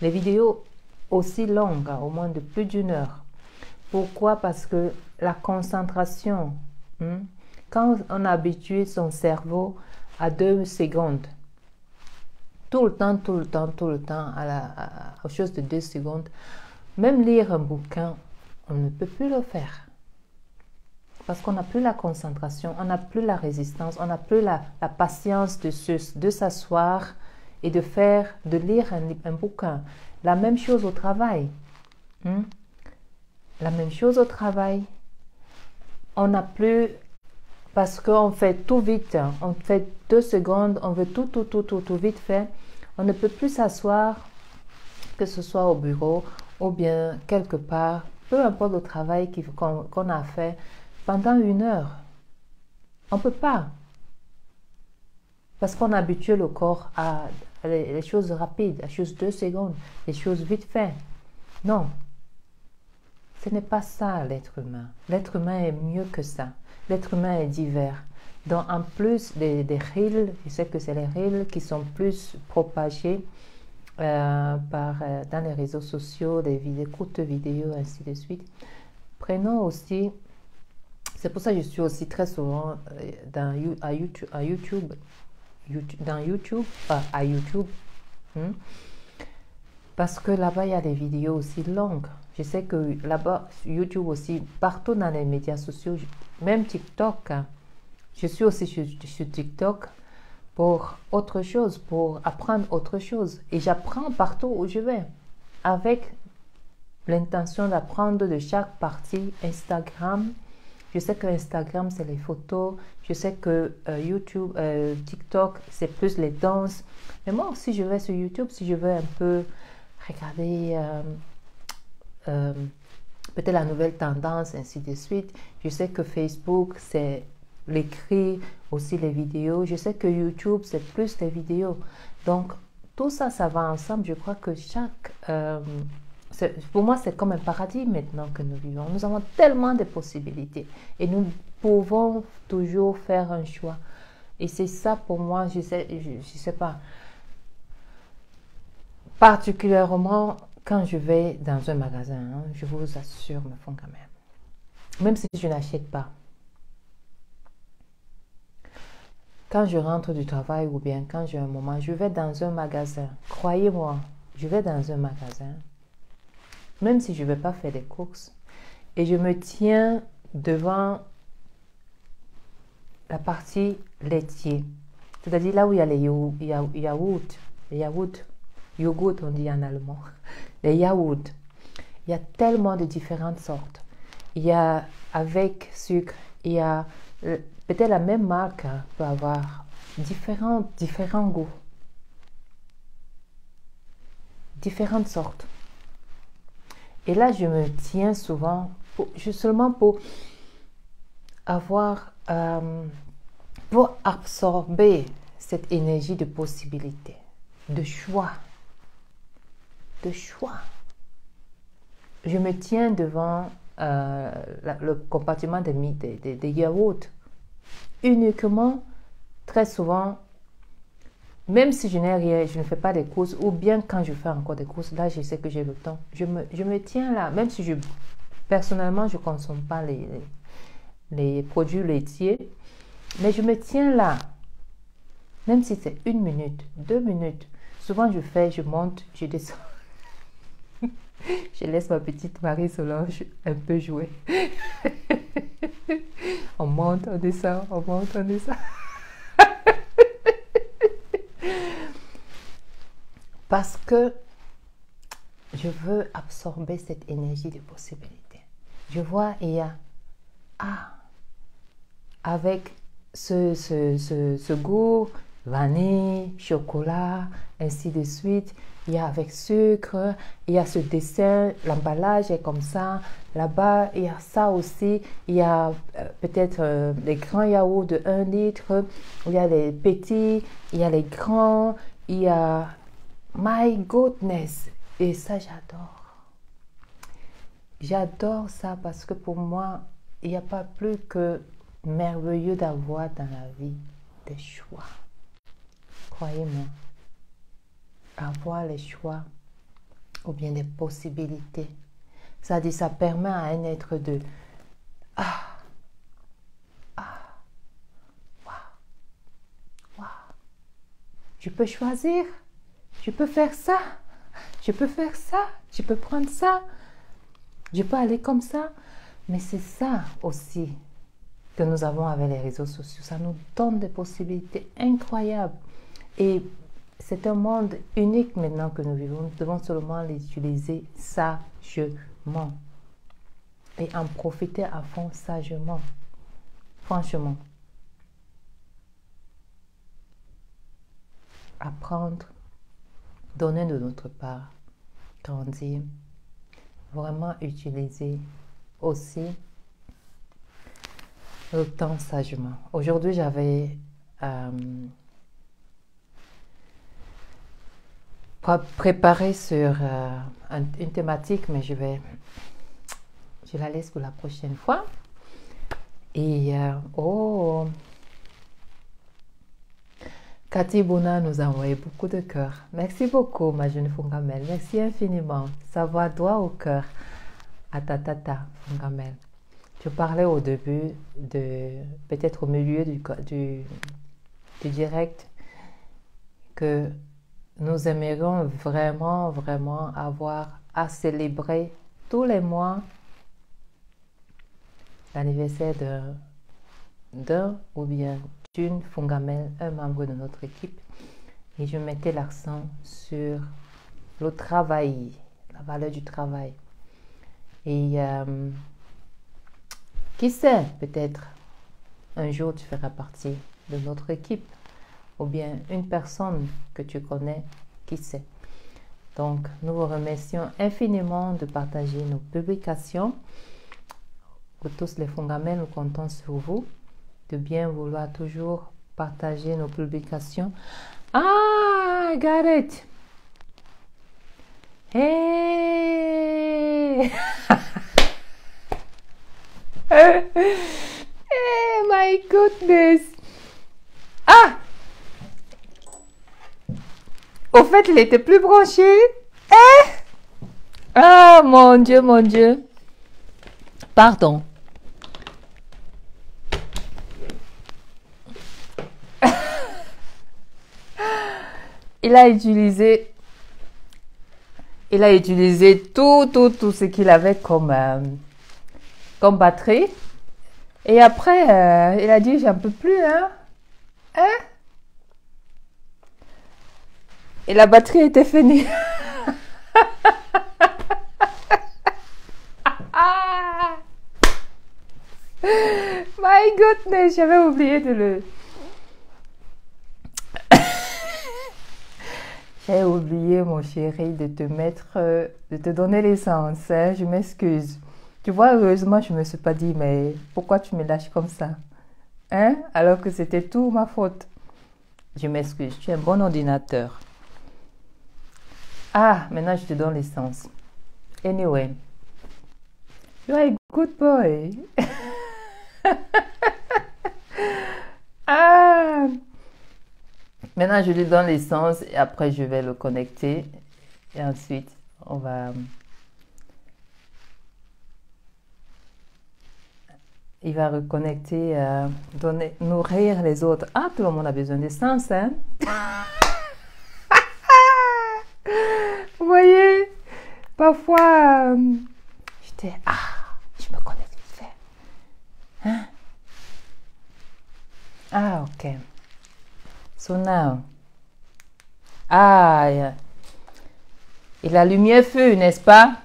vidéos aussi longues, au moins de plus d'1 heure. Pourquoi? Parce que la concentration, quand on habitue son cerveau à 2 secondes, tout le temps, aux choses de 2 secondes. Même lire un bouquin, on ne peut plus le faire. Parce qu'on n'a plus la concentration, on n'a plus la résistance, on n'a plus la patience de s'asseoir et de lire un bouquin. La même chose au travail. La même chose au travail. On n'a plus, parce qu'on fait tout vite, on fait 2 secondes, on veut tout vite fait. On ne peut plus s'asseoir, que ce soit au bureau ou bien quelque part, peu importe le travail qu'on a fait, pendant 1 heure. On ne peut pas. Parce qu'on habitue le corps à les choses rapides, les choses 2 secondes, les choses vite fait. Non. Ce n'est pas ça l'être humain. L'être humain est mieux que ça. L'être humain est divers. Donc en plus des reels, je sais que c'est les reels qui sont plus propagés dans les réseaux sociaux, des courtes vidéos, ainsi de suite. Prenons aussi C'est pour ça que je suis aussi très souvent à YouTube, dans YouTube, à YouTube, hein. Parce que là-bas, il y a des vidéos aussi longues. Je sais que là-bas, YouTube aussi, partout dans les médias sociaux, même TikTok, hein. Je suis aussi sur TikTok pour autre chose, pour apprendre autre chose. Et j'apprends partout où je vais, avec l'intention d'apprendre de chaque partie. Instagram, je sais que Instagram, c'est les photos. Je sais que YouTube, TikTok, c'est plus les danses. Mais moi aussi, je vais sur YouTube si je veux un peu regarder peut-être la nouvelle tendance, ainsi de suite. Je sais que Facebook, c'est l'écrit, aussi les vidéos. Je sais que YouTube, c'est plus les vidéos. Donc, tout ça, ça va ensemble. Je crois que pour moi, c'est comme un paradis maintenant que nous vivons. Nous avons tellement de possibilités et nous pouvons toujours faire un choix. Et c'est ça pour moi, je sais pas. Particulièrement quand je vais dans un magasin, hein, je vous assure, me font quand même. Même si je n'achète pas. Quand je rentre du travail ou bien quand j'ai un moment, je vais dans un magasin. Croyez-moi, je vais dans un magasin. Même si je ne vais pas faire des courses. Et je me tiens devant la partie laitier. C'est-à-dire là où il y a les yaourts. Les yaourts, on dit en allemand. Les yaourts. Il y a tellement de différentes sortes. Il y a avec sucre. Il y a peut-être la même marque peut avoir différents goûts. Différentes sortes. Et là, je me tiens souvent seulement pour pour absorber cette énergie de possibilité, de choix. Je me tiens devant le compartiment des yaourts. Uniquement, très souvent, même si je n'ai rien, je ne fais pas des courses, ou bien quand je fais encore des courses, là, je sais que j'ai le temps. Je me tiens là, même si personnellement, je ne consomme pas les produits laitiers, mais je me tiens là, même si c'est 1 minute, 2 minutes. Souvent, je monte, je descends. Je laisse ma petite Marie-Solange un peu jouer. On monte, on descend, on monte, on descend. Parce que je veux absorber cette énergie de possibilité. Je vois, il y a avec ce goût, vanille, chocolat, ainsi de suite. Il y a avec sucre, il y a ce dessin, l'emballage est comme ça. Là-bas, il y a ça aussi. Il y a peut-être les grands yaourts de 1 litre. Il y a les petits, il y a les grands. Il y a... My goodness! Et ça, j'adore. J'adore ça parce que pour moi, il n'y a pas plus que merveilleux d'avoir dans la vie des choix. Croyez-moi, avoir les choix ou bien des possibilités, ça dit, ça permet à un être de waouh, je peux choisir, je peux faire ça, je peux faire ça, je peux prendre ça, je peux aller comme ça. Mais c'est ça aussi que nous avons avec les réseaux sociaux. Ça nous donne des possibilités incroyables. Et c'est un monde unique maintenant que nous vivons. Nous devons seulement l'utiliser sagement. Et en profiter à fond sagement. Franchement. Apprendre, donner de notre part, grandir, vraiment utiliser aussi le temps sagement. Aujourd'hui, j'avais préparé sur une thématique, mais je la laisse pour la prochaine fois. Et Cathy Bouna nous a envoyé beaucoup de cœur. Merci beaucoup, ma jeune Fongamel. Merci infiniment. Ça va droit au cœur. À ta Fongamel. Je parlais au début, peut-être au milieu du direct, que nous aimerions vraiment, vraiment avoir à célébrer tous les mois l'anniversaire d'un ou bien d'une Fongamel, un membre de notre équipe. Et je mettais l'accent sur le travail, la valeur du travail. Et qui sait, peut-être un jour tu feras partie de notre équipe ou bien une personne que tu connais, qui sait. Donc, nous vous remercions infiniment de partager nos publications. Pour tous les Fongamels, nous comptons sur vous de bien vouloir toujours partager nos publications. Ah, I got it. Hey! Hey, my goodness! Ah! Au fait, il était plus branché. Eh? Ah, mon Dieu, mon Dieu. Pardon. Il a utilisé tout ce qu'il avait comme batterie. Et après, il a dit, j'en peux plus, hein? Hein? Et la batterie était finie. My goodness, j'avais oublié de le... J'ai oublié, mon chéri, de te mettre, de te donner l'essence. Hein? Je m'excuse. Tu vois, heureusement, je ne me suis pas dit, mais pourquoi tu me lâches comme ça? Hein? Alors que c'était tout ma faute. Je m'excuse, tu es un bon ordinateur. Ah, maintenant je te donne l'essence. Anyway, you are a good boy. Ah, maintenant je lui donne l'essence et après je vais le connecter. Et ensuite, on va... Il va reconnecter, nourrir les autres. Ah, tout le monde a besoin d'essence, hein? Vous voyez, parfois, j'étais, je me connecte vite fait. Hein? Ah, ok. So now, yeah. Et la lumière fut, n'est-ce pas?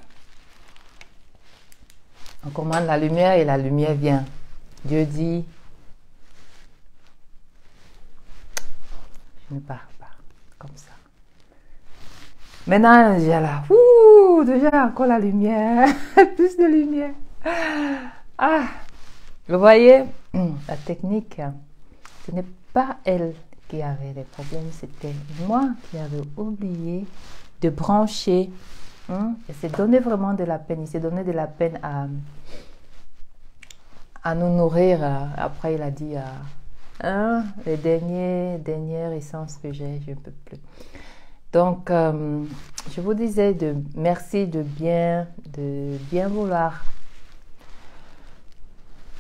On commande la lumière et la lumière vient. Dieu dit, je ne parle pas comme ça. Maintenant, déjà là, déjà encore la lumière, plus de lumière. Ah, vous voyez, la technique, ce n'est pas elle qui avait des problèmes, c'était moi qui avais oublié de brancher. Il s'est donné vraiment de la peine, il s'est donné de la peine à nous nourrir. Après, il a dit, les dernières essences que j'ai, je ne peux plus. Donc, je vous disais merci de bien vouloir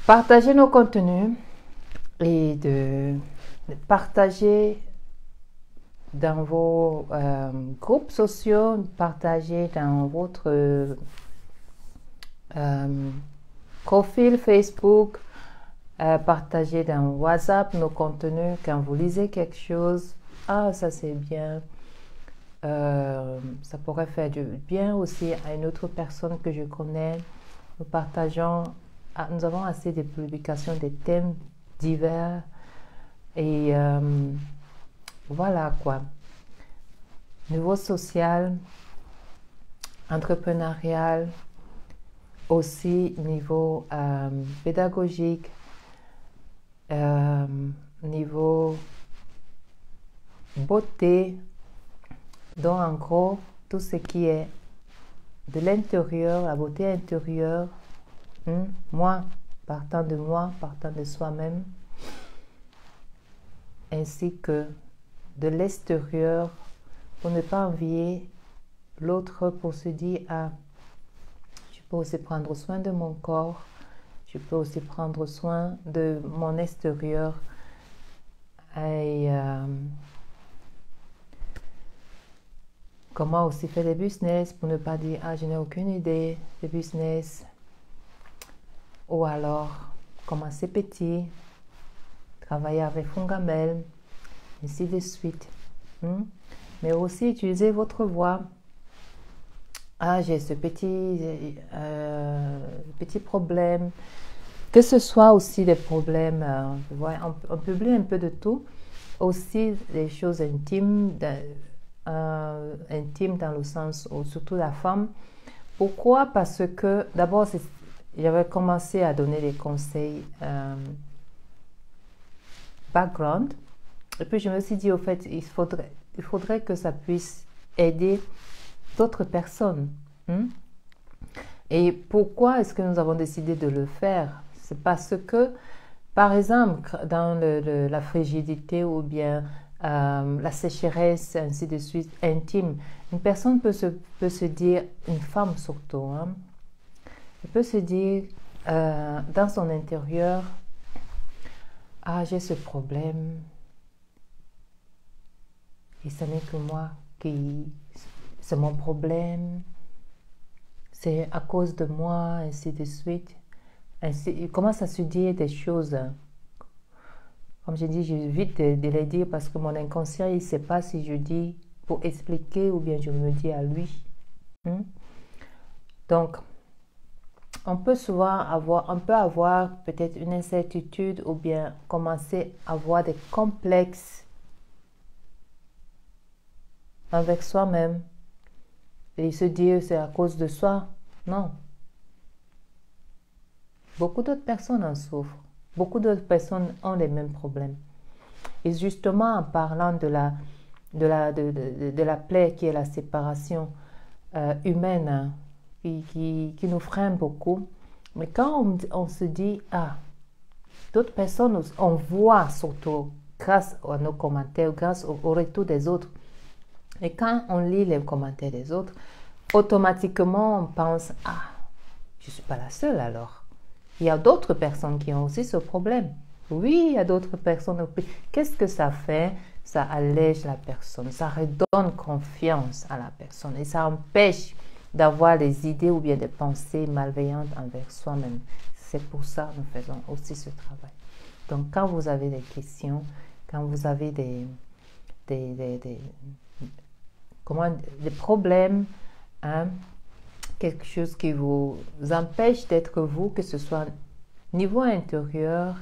partager nos contenus et de partager dans vos groupes sociaux, partager dans votre profil Facebook, partager dans WhatsApp nos contenus quand vous lisez quelque chose. Ah, ça c'est bien. Ça pourrait faire du bien aussi à une autre personne que je connais. Nous partageons, nous avons assez de publications, des thèmes divers et voilà quoi. Niveau social, entrepreneurial, aussi niveau pédagogique, niveau beauté. Donc, en gros, tout ce qui est de l'intérieur, la beauté intérieure, partant de soi-même, ainsi que de l'extérieur, pour ne pas envier l'autre, pour se dire, je peux aussi prendre soin de mon corps, Je peux aussi prendre soin de mon extérieur et comment aussi faire des business pour ne pas dire ah je n'ai aucune idée de business, ou alors commencer petit, travailler avec Fongamel, ainsi de suite. Mais aussi utiliser votre voix. Ah, j'ai ce petit problème. Que ce soit aussi des problèmes, on publie un peu de tout. Aussi des choses intimes, intimes dans le sens où surtout la femme. Pourquoi? Parce que d'abord, j'avais commencé à donner des conseils background. Et puis je me suis dit, au fait, il faudrait que ça puisse aider d'autres personnes. Et pourquoi est-ce que nous avons décidé de le faire? C'est parce que, par exemple, dans la frigidité ou bien la sécheresse, ainsi de suite, intime, une personne peut se dire, une femme surtout, elle peut se dire dans son intérieur, ah, j'ai ce problème, et ce n'est que moi c'est mon problème, c'est à cause de moi, ainsi de suite. Il commence à se dire des choses. Comme je dis, j'évite de les dire parce que mon inconscient, il ne sait pas si je dis pour expliquer ou bien je me dis à lui. Donc, on peut souvent avoir peut-être une incertitude ou bien commencer à avoir des complexes avec soi-même. Et se dire c'est à cause de soi. Non. Beaucoup d'autres personnes en souffrent. Beaucoup d'autres personnes ont les mêmes problèmes. Et justement, en parlant de la plaie qui est la séparation humaine, qui nous freine beaucoup, mais quand on se dit, ah, d'autres personnes, on voit surtout grâce à nos commentaires, grâce au retour des autres. Et quand on lit les commentaires des autres, automatiquement on pense, ah, je ne suis pas la seule alors. Il y a d'autres personnes qui ont aussi ce problème. Oui, il y a d'autres personnes. Qu'est-ce que ça fait? Ça allège la personne, ça redonne confiance à la personne et ça empêche d'avoir des idées ou bien des pensées malveillantes envers soi-même. C'est pour ça que nous faisons aussi ce travail. Donc, quand vous avez des questions, quand vous avez des problèmes, quelque chose qui vous empêche d'être vous, que ce soit niveau intérieur,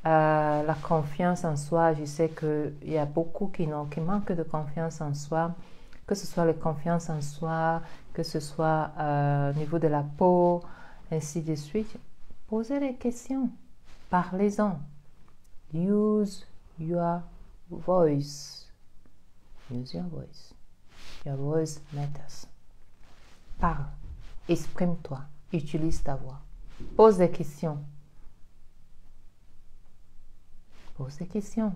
la confiance en soi. Je sais qu'il y a beaucoup qui manquent de confiance en soi, que ce soit la confiance en soi, que ce soit au niveau de la peau, ainsi de suite. Posez les questions, parlez-en. Use your voice. Use your voice. Your voice matters. Parle, exprime-toi, utilise ta voix. Pose des questions. Pose des questions.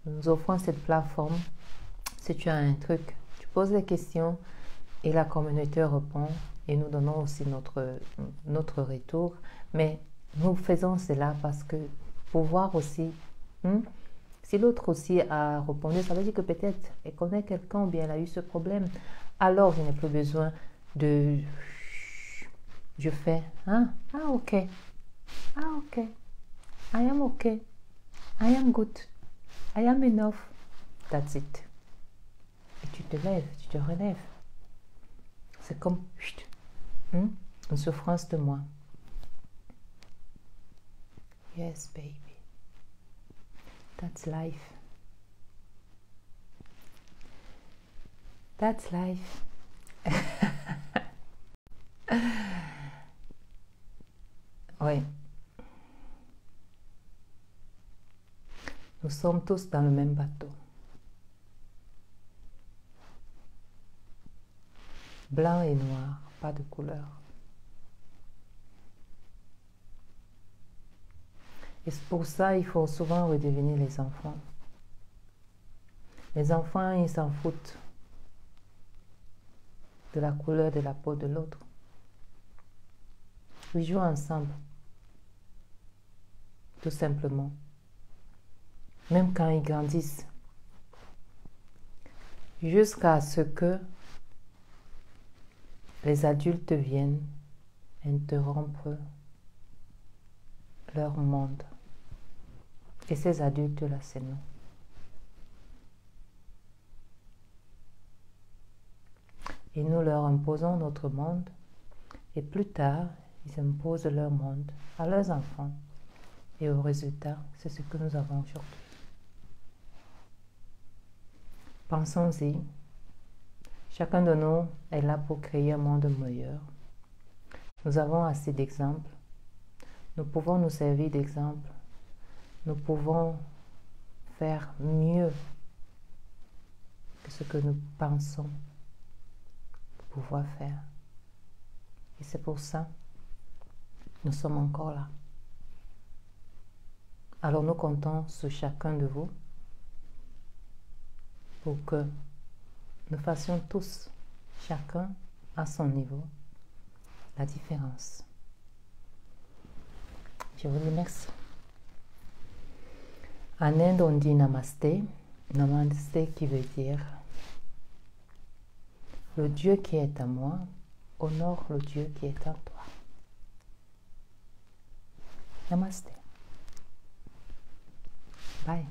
Nous offrons cette plateforme. Si tu as un truc, tu poses des questions et la communauté répond et nous donnons aussi notre retour. Mais nous faisons cela parce que pour voir aussi, si l'autre aussi a répondu, ça veut dire que peut-être elle connaît quelqu'un ou bien elle a eu ce problème. Alors je n'ai plus besoin de... Je fais, ah ok, I am okay, I am good, I am enough, that's it. Et tu te lèves, tu te relèves. C'est comme une souffrance de moi. Yes, baby. That's life. That's life. Oui. Nous sommes tous dans le même bateau. Blanc et noir, pas de couleur. Et pour ça, il faut souvent redevenir les enfants. Les enfants, ils s'en foutent de la couleur de la peau de l'autre. Ils jouent ensemble. tout simplement. Même quand ils grandissent. Jusqu'à ce que les adultes viennent interrompre leur monde. Et ces adultes-là, c'est nous. Et nous leur imposons notre monde. Et plus tard, ils imposent leur monde à leurs enfants. Et au résultat, c'est ce que nous avons aujourd'hui. Pensons-y. Chacun de nous est là pour créer un monde meilleur. Nous avons assez d'exemples. Nous pouvons nous servir d'exemples. Nous pouvons faire mieux que ce que nous pensons pouvoir faire. Et c'est pour ça que nous sommes encore là. Alors nous comptons sur chacun de vous pour que nous fassions tous, chacun à son niveau, la différence. Je vous remercie. En Inde, on dit Namasté. Namasté qui veut dire le Dieu qui est en moi honore le Dieu qui est en toi. Namasté. Bye.